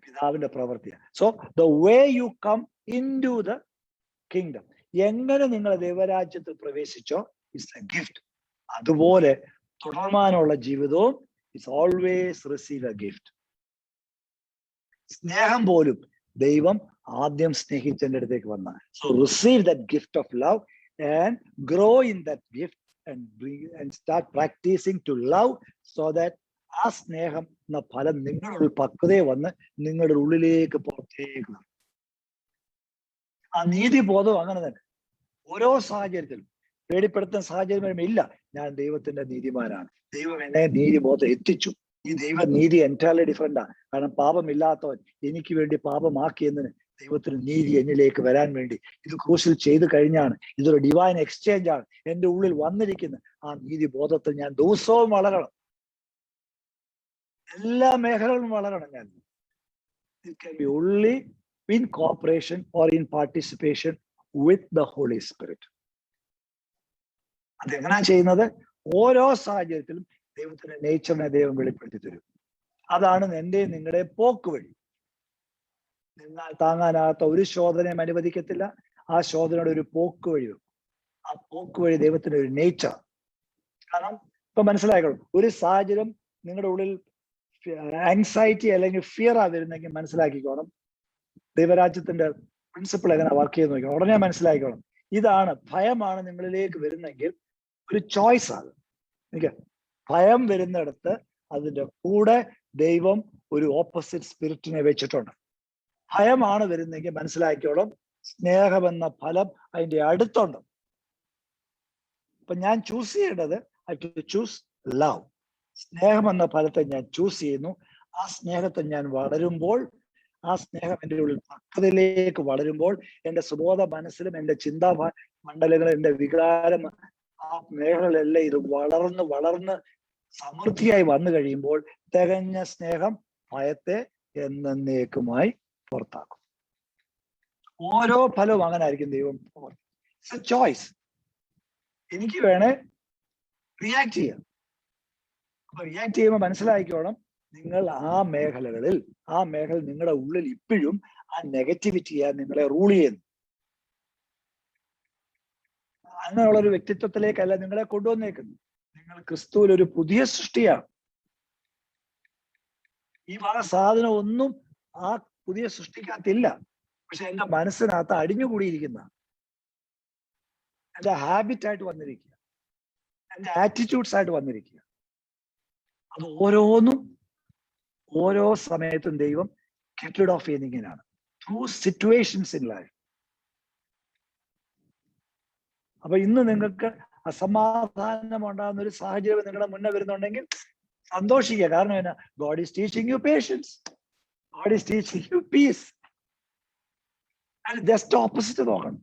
പിതാവിന്റെ പ്രവൃത്തിയാണ്. So the way you come into the kingdom, എങ്ങനെ നിങ്ങൾ ദൈവരാജ്യത്തിൽ പ്രവേശിച്ചോ ഇറ്റ്സ് എ ഗിഫ്റ്റ്. അതുപോലെ തുടർമാനുള്ള ജീവിതവും it's always receive a gift. സ്നേഹം പോലും ദൈവം ആദ്യം സ്നേഹിച്ചതിന്റെ അടുത്തേക്ക് വന്ന. So receive that gift of love and grow in that gift and start practising to love, so that ആ സ്നേഹം എന്ന ഫലം നിങ്ങളുടെ പക്വതയെ വന്ന് നിങ്ങളുടെ ഉള്ളിലേക്ക് പുറത്തേക്ക് വരും. ആ നീതിബോധം അങ്ങനെ തന്നെ. ഓരോ സാഹചര്യത്തിലും പേടിപ്പെടുത്തുന്ന സാഹചര്യം വരുമ്പോൾ ഇല്ല, ഞാൻ ദൈവത്തിന്റെ നീതിമാനാണ്, ദൈവം എന്നെ നീതിബോധം എത്തിച്ചു. ഈ ദൈവ നീതി എൻറ്റയർലി ഡിഫറെന്റാണ്. കാരണം പാപമില്ലാത്തവൻ എനിക്ക് വേണ്ടി പാപമാക്കിയെന്നതിന് ദൈവത്തിന് നീതി എന്നിലേക്ക് വരാൻ വേണ്ടി ഇത് ക്രൂശിൽ ചെയ്തു കഴിഞ്ഞാണ്. ഇതൊരു ഡിവൈൻ എക്സ്ചേഞ്ച് ആണ് എൻ്റെ ഉള്ളിൽ വന്നിരിക്കുന്നത്. ആ നീതിബോധത്തിൽ ഞാൻ ദിവസവും വളരണം, എല്ലാ മേഖലകളിലും വളരണം. ഞാൻ it can be only in cooperation or in participation with the Holy Spirit. അതെങ്ങനെയാ ചെയ്യുന്നത്? ഓരോ സാഹചര്യത്തിലും ദൈവത്തിന്റെ നേച്ചറിനെ ദൈവം വെളിപ്പെടുത്തി തരും. അതാണ് എൻ്റെ നിങ്ങളുടെ പോക്ക് വഴി. നിങ്ങൾ താങ്ങാനാകാത്ത ഒരു ശോധനയും അനുവദിക്കത്തില്ല. ആ ശോധനയുടെ ഒരു പോക്ക് വഴി വെക്കും. ആ പോക്ക് വഴി ദൈവത്തിന്റെ ഒരു നേച്ചർ. കാരണം ഇപ്പൊ മനസ്സിലാക്കണം, ഒരു സാഹചര്യം നിങ്ങളുടെ ഉള്ളിൽ ആങ്സൈറ്റി അല്ലെങ്കിൽ ഫിയർ ആ വരുന്നെങ്കിൽ മനസ്സിലാക്കിക്കോണം, ദൈവരാജ്യത്തിന്റെ പ്രിൻസിപ്പിൾ എങ്ങനെ വർക്ക് ചെയ്ത് നോക്കണം. ഉടനെ മനസ്സിലാക്കണം, ഇതാണ് ഭയമാണ് നിങ്ങളിലേക്ക് വരുന്നെങ്കിൽ ഒരു ചോയ്സ് ആണ്. എനിക്ക് ഭയം വരുന്നിടത്ത് അതിന്റെ കൂടെ ദൈവം ഒരു ഓപ്പോസിറ്റ് സ്പിരിറ്റിനെ വെച്ചിട്ടുണ്ട്. ഭയമാണ് വരുന്നെങ്കിൽ മനസ്സിലാക്കിയോളം സ്നേഹമെന്ന ഫലം അതിന്റെ അടുത്തുണ്ട്. അപ്പൊ ഞാൻ ചൂസ് ചെയ്യേണ്ടത് ഐ ടു ചൂസ് ലവ്. സ്നേഹം എന്ന ഫലത്തെ ഞാൻ ചൂസ് ചെയ്യുന്നു. ആ സ്നേഹത്തെ ഞാൻ വളരുമ്പോൾ, ആ സ്നേഹം എൻ്റെ ഉള്ളിൽ പക്വതയിലേക്ക് വളരുമ്പോൾ, എൻ്റെ സുബോധ മനസ്സിലും എൻ്റെ ചിന്താ മണ്ഡലങ്ങളും എൻ്റെ വികാരം ആ മേഖലകളിലെല്ലാം ഇത് വളർന്ന് വളർന്ന് സമൃദ്ധിയായി വന്നു കഴിയുമ്പോൾ തികഞ്ഞ സ്നേഹം ഭയത്തെ എന്നേക്കുമായി പുറത്താക്കും. ഓരോ ഫലവും അങ്ങനെ ആയിരിക്കും. ദൈവം ഇറ്റ്സ് എ ചോയ്സ്. എനിക്ക് വേണേ റിയാക്ട് ചെയ്യാം. അപ്പൊ റിയാക്ട് ചെയ്യുമ്പോൾ മനസ്സിലാക്കിക്കോണം, നിങ്ങൾ ആ മേഖല നിങ്ങളുടെ ഉള്ളിൽ ഇപ്പോഴും ആ നെഗറ്റിവിറ്റിയാ നിങ്ങളെ റൂൾ ചെയ്യുന്നു. അങ്ങനെയുള്ളൊരു വ്യക്തിത്വത്തിലേക്കല്ല നിങ്ങളെ കൊണ്ടുവന്നേക്കുന്നു. നിങ്ങൾ ക്രിസ്തുവിൽ ഒരു പുതിയ സൃഷ്ടിയാണ്. ഈ വക സാധനം ഒന്നും ആ പുതിയ സൃഷ്ടിക്കകത്തില്ല. പക്ഷെ എൻ്റെ മനസ്സിനകത്ത് അടിഞ്ഞുകൂടിയിരിക്കുന്ന, എൻ്റെ ഹാബിറ്റായിട്ട് വന്നിരിക്കുക, എൻ്റെ ആറ്റിറ്റ്യൂഡ്സ് ആയിട്ട് വന്നിരിക്കുക. അത് ഓരോന്നും ഓരോ സമയത്തും ദൈവം get rid of ചെയ്യുന്നതിനാണ് through situations in life. അപ്പൊ ഇന്ന് നിങ്ങൾക്ക് അസമാധാനം ഉണ്ടാകുന്ന ഒരു സാഹചര്യം നിങ്ങളുടെ മുന്നേ വരുന്നുണ്ടെങ്കിൽ സന്തോഷിക്കുക. കാരണം എന്നാ? God is teaching you patience. God is teaching you peace. അത് ജസ്റ്റ് ഓപ്പോസിറ്റ് നോക്കണം.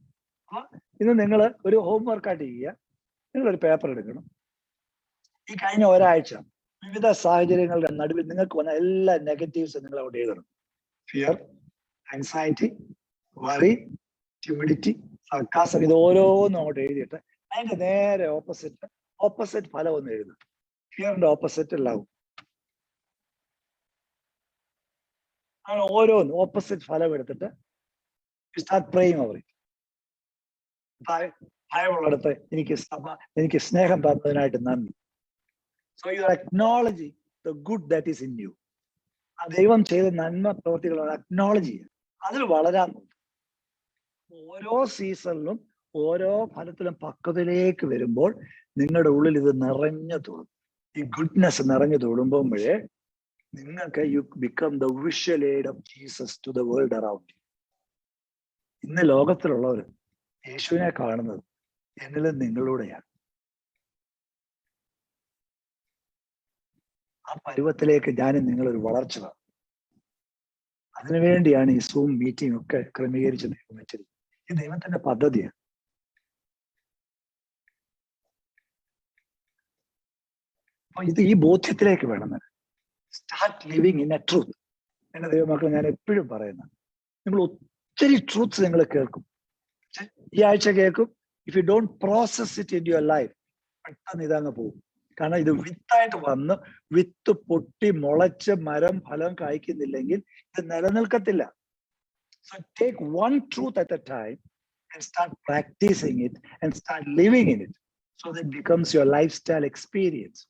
ഇന്ന് നിങ്ങൾ ഒരു ഹോംവർക്കായിട്ട് ചെയ്യുക. നിങ്ങളൊരു പേപ്പർ എടുക്കണം. ഈ കഴിഞ്ഞ ഒരാഴ്ച വിവിധ സാഹചര്യങ്ങളുടെ നടുവിൽ നിങ്ങൾക്ക് വന്ന എല്ലാ നെഗറ്റീവ്സും നിങ്ങൾ അവിടെ എഴുതണം. Fear, anxiety, worry, humidity, sarcasm, ഇത് ഓരോന്നും അങ്ങോട്ട് എഴുതിയിട്ട് അതിന്റെ നേരെ ഓപ്പോസിറ്റ് ഫലം ഒന്ന് എഴുതും. ഫിയറിന്റെ ഓപ്പോസിറ്റ് ലവ്. അങ്ങനെ ഓരോന്നും ഓപ്പോസിറ്റ് ഫലം എടുത്തിട്ട് സ്റ്റാർട്ട് പ്രേയിങ് ഓവർ ഇറ്റ്. ഭയമുള്ളിടത്ത് എനിക്ക് സ്നേഹം തന്നതിനായിട്ട് നന്ദി. So you are acknowledging the good that is in you. ആ ദൈവം ചെയ്ത നന്മ പ്രവൃത്തികളാണ് അക്നോളജ് ചെയ്യുക. അതിൽ വളരാൻ നോക്കും. ഓരോ സീസണിലും ഓരോ ഫലത്തിലും പക്വതയിലേക്ക് വരുമ്പോൾ നിങ്ങളുടെ ഉള്ളിൽ ഇത് നിറഞ്ഞു തോന്നും. ഈ ഗുഡ്നെസ് നിറഞ്ഞു തോടുമ്പോഴേ നിങ്ങൾക്ക് you become the visual aid of Jesus to the world around. ഇന്ന് ലോകത്തിലുള്ളവർ യേശുവിനെ കാണുന്നത് എന്നിലും നിങ്ങളിലൂടെയാണ്. ആ പരുവത്തിലേക്ക് ഞാനും നിങ്ങളൊരു വളർച്ച വേണം. അതിനുവേണ്ടിയാണ് ഈ സൂം മീറ്റിംഗ് ഒക്കെ ക്രമീകരിച്ച് ദൈവം വെച്ചിരിക്കുന്നത്. ഈ ദൈവത്തിന്റെ പദ്ധതിയാണ്. അപ്പൊ ഇത് ഈ ബോധ്യത്തിലേക്ക് വേണം. Start living in A truth. എന്റെ ദൈവമക്കൾ, ഞാൻ എപ്പോഴും പറയുന്ന, നിങ്ങൾ ഒത്തിരി ട്രൂത്ത്സ് നിങ്ങൾ കേൾക്കും. ഈ ആഴ്ച കേൾക്കും. If you don't process it in your life, പെട്ടെന്ന് ഇതങ്ങ് പോകും. കാരണം ഇത് വിത്തായിട്ട് വന്ന് വിത്ത് പൊട്ടി മുളച്ച് മരം ഫലം കായ്ക്കുന്നില്ലെങ്കിൽ ഇത് നിലനിൽക്കത്തില്ല. So take one truth at a time and start practicing it and start living in it so that it becomes your lifestyle experience.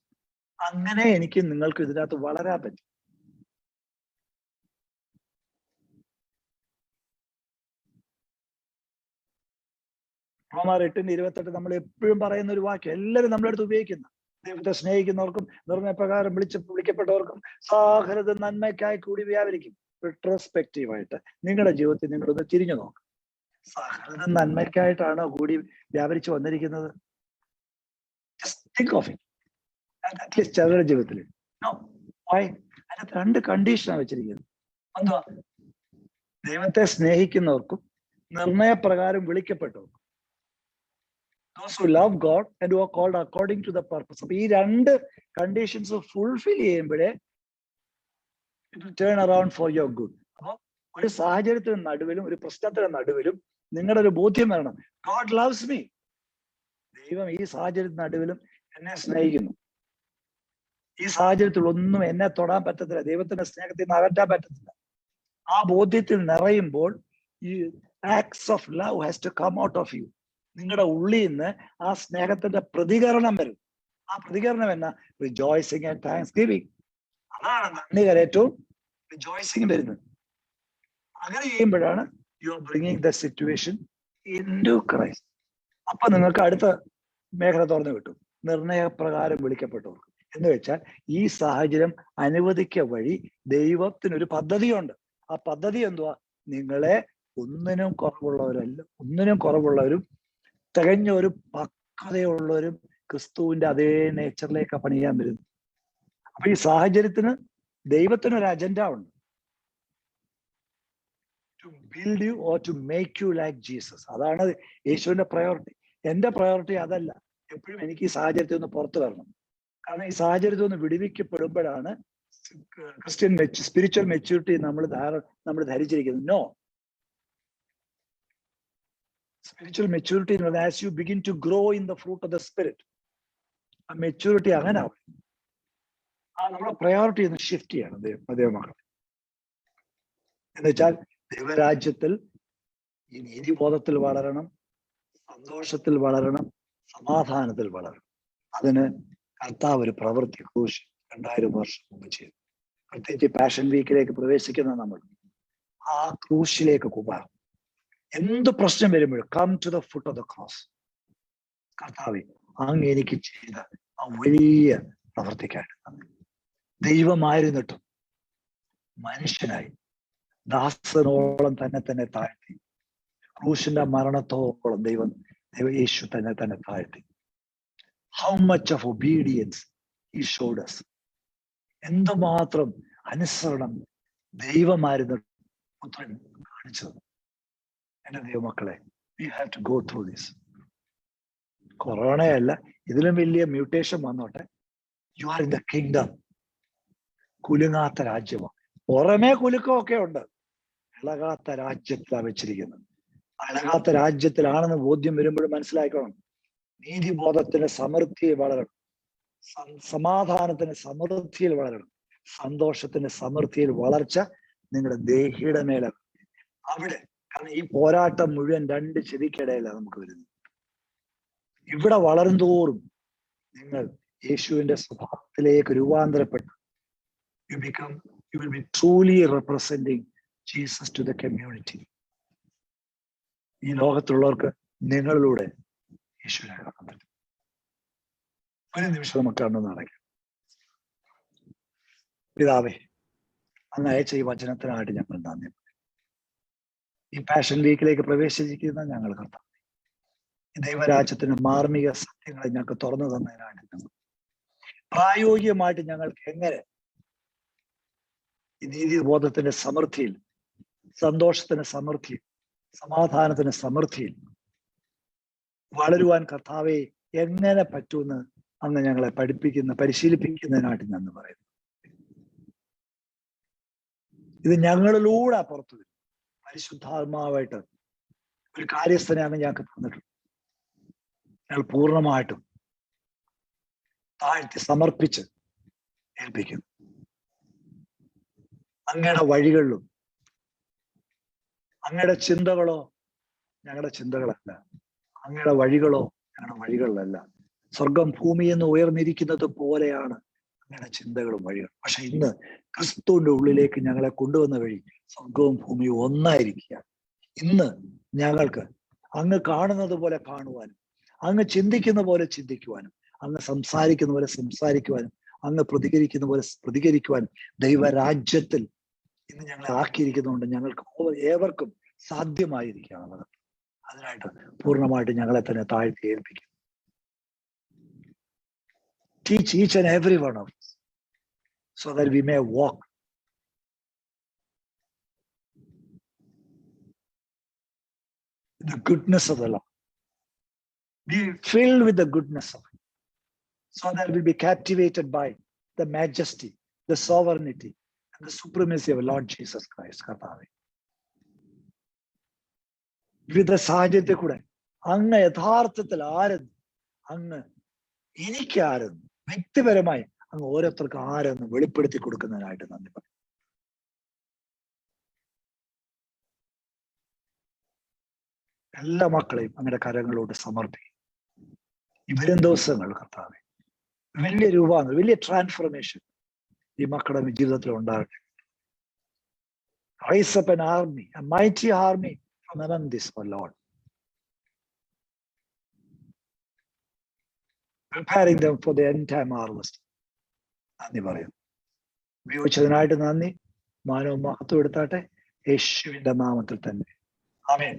അങ്ങനെ എനിക്ക് നിങ്ങൾക്ക് ഇതിനകത്ത് വളരാൻ പറ്റും. റോമർ 8:28 നമ്മൾ എപ്പോഴും പറയുന്ന ഒരു വാക്യം, എല്ലാവരും നമ്മുടെ അടുത്ത് ഉപയോഗിക്കുന്ന, ദൈവത്തെ സ്നേഹിക്കുന്നവർക്കും നിർണയപ്രകാരം വിളിക്കപ്പെട്ടവർക്കും സകലതും നന്മയ്ക്കായി കൂടി വ്യാപരിക്കും. റിട്രോസ്പെക്റ്റീവായിട്ട് നിങ്ങളുടെ ജീവിതത്തിൽ നിങ്ങളൊന്ന് തിരിഞ്ഞു നോക്കും. സകലതും നന്മയ്ക്കായിട്ടാണോ കൂടി വ്യാപരിച്ചു വന്നിരിക്കുന്നത്? Think of it. അറ്റ്ലീസ്റ്റ് ചിലരുടെ ജീവിതത്തിൽ അതിനകത്ത് 2 കണ്ടീഷനാണ് വെച്ചിരിക്കുന്നത്. എന്തുവാ? ദൈവത്തെ സ്നേഹിക്കുന്നവർക്കും നിർണയപ്രകാരം വിളിക്കപ്പെട്ടവർക്കും. Those who love God and who are called according to the purpose. അപ്പൊ ഈ 2 കണ്ടീഷൻസ് ഫുൾഫിൽ ചെയ്യുമ്പോഴേ it will turn around for your good. അപ്പൊ ഒരു സാഹചര്യത്തിന് നടുവിലും ഒരു പ്രശ്നത്തിന് നടുവിലും നിങ്ങളുടെ ഒരു ബോധ്യം വരണം, God loves me. ദൈവം ഈ സാഹചര്യത്തിന് നടുവിലും എന്നെ സ്നേഹിക്കുന്നു. ഈ സാഹചര്യത്തിൽ ഒന്നും എന്നെ തൊടാൻ പറ്റത്തില്ല, ദൈവത്തിന്റെ സ്നേഹത്തിൽ നിന്ന് അകറ്റാൻ പറ്റത്തില്ല. ആ ബോധ്യത്തിൽ നിറയുമ്പോൾ ഈ acts of love has to come out of you. നിങ്ങളുടെ ഉള്ളിൽ നിന്ന് ആ സ്നേഹത്തിന്റെ പ്രതികരണം വരും. ആ പ്രതികരണം എന്നാ? Rejoicing and thanks giving. അതാണ് നന്ദി കരേറ്റവും റിജോയ്സിങ് വരുന്നത്. അങ്ങനെ ചെയ്യുമ്പോഴാണ് you are bringing the situation into Christ. അപ്പൊ നിങ്ങൾക്ക് അടുത്ത മേഖല തുറന്നു കിട്ടും, നിർണയപ്രകാരം വിളിക്കപ്പെട്ടവർക്ക്. എന്ന് വെച്ചാൽ ഈ സാഹചര്യം അനുവദിക്കുക വഴി ദൈവത്തിനൊരു പദ്ധതിയുണ്ട്. ആ പദ്ധതി എന്തുവാ? നിങ്ങളെ ഒന്നിനും കുറവുള്ളവരും തികഞ്ഞ ഒരു പക്വതയുള്ളവരും ക്രിസ്തുവിന്റെ അതേ നേച്ചറിലേക്ക് പണിയാൻ വരുന്നു. അപ്പൊ ഈ സാഹചര്യത്തിന് ദൈവത്തിനൊരു അജണ്ട ഉണ്ട്. To build you or to make you like Jesus. അതാണ് യേശുവിന്റെ പ്രയോറിറ്റി. എന്റെ പ്രയോറിറ്റി അതല്ല. എപ്പോഴും എനിക്ക് ഈ സാഹചര്യത്തിൽ നിന്ന് പുറത്തു വരണം. കാരണം ഈ സാഹചര്യത്തിൽ നിന്ന് വിടുവിക്കപ്പെടുമ്പോഴാണ് ക്രിസ്ത്യൻ സ്പിരിച്വൽ മെച്യൂരിറ്റി നമ്മൾ ധരിച്ചിരിക്കുന്നത്. No, spiritual maturity as you begin to grow in the fruit of the spirit. ആ മെച്യൂരിറ്റി അങ്ങനെ ആവും. നമ്മുടെ പ്രയോറിറ്റി ഒന്ന് ഷിഫ്റ്റ് ചെയ്യണം ദൈവമക്കളെ. എന്ന് വെച്ചാൽ ദൈവരാജ്യത്തിൽ ഈ നീതിബോധത്തിൽ വളരണം, സന്തോഷത്തിൽ വളരണം, സമാധാനത്തിൽ വളരണം. അതിന് കർത്താവ് ഒരു പ്രവൃത്തി ക്രൂശ് 2000 വർഷം മുമ്പ് ചെയ്തു. പ്രത്യേകിച്ച് പാഷൻ വീക്കിലേക്ക് പ്രവേശിക്കുന്ന നമ്മൾ ആ ക്രൂശിലേക്ക് കുപാറും. എന്ത് പ്രശ്നം വരുമ്പോഴും come to the foot of the cross. കർത്താവേ, അങ്ങ് എനിക്ക് ചെയ്ത ആ വലിയ പ്രവർത്തിക്കായിട്ട് ദൈവമായിരുന്നിട്ടും മനുഷ്യനായി ദാസനോളം തന്നെ താഴ്ത്തി. ക്രൂശിന്റെ മരണത്തോളം ദൈവം യേശു തന്നെ താഴ്ത്തി. How much of obedience he showed us. എന്തുമാത്രം അനുസരണം ദൈവമായിരുന്നു പുത്രൻ കാണിച്ചത്. എന്റെ ദൈവമക്കളെ, we have to go through this. കൊറോണയല്ല, ഇതിലും വലിയ മ്യൂട്ടേഷൻ വന്നോട്ടെ. You are in the kingdom. കുലുങ്ങാത്ത രാജ്യമാണ്. പുറമേ കുലുക്കമൊക്കെ ഉണ്ട്, ഇളകാത്ത രാജ്യത്തിലാണ് വെച്ചിരിക്കുന്നത്. ഇളകാത്ത രാജ്യത്തിലാണെന്ന് ബോധ്യം വരുമ്പോഴും മനസ്സിലാക്കണം, നീതിബോധത്തിന് സമൃദ്ധിയിൽ വളരണം, സമാധാനത്തിന് സമൃദ്ധിയിൽ വളരണം, സന്തോഷത്തിന് സമൃദ്ധിയിൽ വളർച്ച നിങ്ങളുടെ ദേഹിയുടെ മേലെ. അവിടെ, കാരണം ഈ പോരാട്ടം മുഴുവൻ രണ്ട് ചെവിക്കിടയിലാണ് നമുക്ക് വരുന്നത്. ഇവിടെ വളരും തോറും നിങ്ങൾ യേശുവിന്റെ സ്വഭാവത്തിലേക്ക് രൂപാന്തരപ്പെട്ടു. You will be truly representing Jesus to the community. ഈ ലോകത്തുള്ളവർക്ക് നിങ്ങളിലൂടെ യേശുവിനെ കാണാൻ പറ്റും. ഒരു നിമിഷം നമുക്ക് കണ്ണു നടക്കാം. പിതാവേ, അങ്ങ് അയച്ച ഈ വചനത്തിനായിട്ട് ഞങ്ങൾ നന്ദി. ഈ പാഷൻ വീക്കിലേക്ക് പ്രവേശിക്കുന്ന ഞങ്ങൾ കർത്താവേ, ഈ ദൈവരാജ്യത്തിന്റെ മാർമിക സത്യങ്ങളെ ഞങ്ങൾക്ക് തുറന്നു തന്നതിനായിട്ട് പ്രായോഗികമായിട്ട് ഞങ്ങൾക്ക് എങ്ങനെ ഈ നീതിബോധത്തിന്റെ സമൃദ്ധിയിൽ, സന്തോഷത്തിന്റെ സമൃദ്ധിയിൽ, സമാധാനത്തിന്റെ സമൃദ്ധിയിൽ വളരുവാൻ കർത്താവെ എങ്ങനെ പറ്റുമെന്ന് അങ്ങ് ഞങ്ങളെ പരിശീലിപ്പിക്കുന്നതിനായിട്ട് ഞാൻ പറയുന്നു. ഇത് ഞങ്ങളിലൂടെ പുറത്തു വരും. പരിശുദ്ധാത്മാവായിട്ട് ഒരു കാര്യസ്ഥനെ അങ്ങ് ഞങ്ങൾക്ക് തന്നിട്ടുണ്ട്. ഞങ്ങൾ പൂർണ്ണമായിട്ടും താഴ്ത്തി സമർപ്പിച്ച് ഏൽപ്പിക്കുന്നു. അങ്ങയുടെ വഴികളിലും അങ്ങയുടെ ചിന്തകളോ ഞങ്ങളുടെ ചിന്തകളല്ല, അങ്ങയുടെ വഴികളോ ഞങ്ങളുടെ വഴികളിലല്ല. സ്വർഗം ഭൂമിയിൽ നിന്ന് ഉയർന്നിരിക്കുന്നത് പോലെയാണ് അങ്ങയുടെ ചിന്തകളും വഴികളും. പക്ഷെ ഇന്ന് ക്രിസ്തുവിന്റെ ഉള്ളിലേക്ക് ഞങ്ങളെ കൊണ്ടുവന്ന വഴി സ്വർഗവും ഭൂമിയും ഒന്നായിരിക്കുക. ഇന്ന് ഞങ്ങൾക്ക് അങ്ങ് കാണുന്നത് പോലെ കാണുവാനും, അങ്ങ് ചിന്തിക്കുന്ന പോലെ ചിന്തിക്കുവാനും, അങ്ങ് സംസാരിക്കുന്ന പോലെ സംസാരിക്കുവാനും, അങ്ങ് പ്രതികരിക്കുന്ന പോലെ പ്രതികരിക്കുവാനും ദൈവരാജ്യത്തിൽ ഇന്ന് ഞങ്ങളെ ആക്കിയിരിക്കുന്നതുകൊണ്ട് ഞങ്ങൾക്ക് ഏവർക്കും സാധ്യമായിരിക്കുകയാണ്. അതിനായിട്ട് പൂർണ്ണമായിട്ട് ഞങ്ങളെ തന്നെ താഴ്ത്തി ഏൽപ്പിക്കും. Teach each and every one of us so that we may walk in the goodness of the Lord. Be filled with the goodness of it, so that we'll be captivated by the majesty, the sovereignty, and the supremacy of Lord Jesus Christ. വിവിധ സാഹചര്യത്തിൽ കൂടെ അങ്ങ് യഥാർത്ഥത്തിൽ ആരെന്ന്, അങ്ങ് എനിക്ക് ആരെന്ന് വ്യക്തിപരമായി അങ്ങ് ഓരോരുത്തർക്ക് ആരെന്ന് വെളിപ്പെടുത്തി കൊടുക്കുന്നതിനായിട്ട് നന്ദി പറയും. എല്ലാ മക്കളെയും അങ്ങയുടെ കരങ്ങളോട് സമർപ്പിക്കും. ഈ വരും ദിവസങ്ങൾ കർത്താവേ വലിയ രൂപാന്തരം, വലിയ ട്രാൻസ്ഫോർമേഷൻ ഈ മക്കളുടെ ജീവിതത്തിൽ ഉണ്ടാകട്ടെ. Raise up an army, a mighty army from among this, O Lord, preparing them for the end time harvest. നന്ദി പറയും. ഉപയോഗിച്ചതിനായിട്ട് നന്ദി. മാനവും മഹത്വം എടുത്താട്ടെ, യേശുവിന്റെ നാമത്തിൽ തന്നെ. ആമേൻ.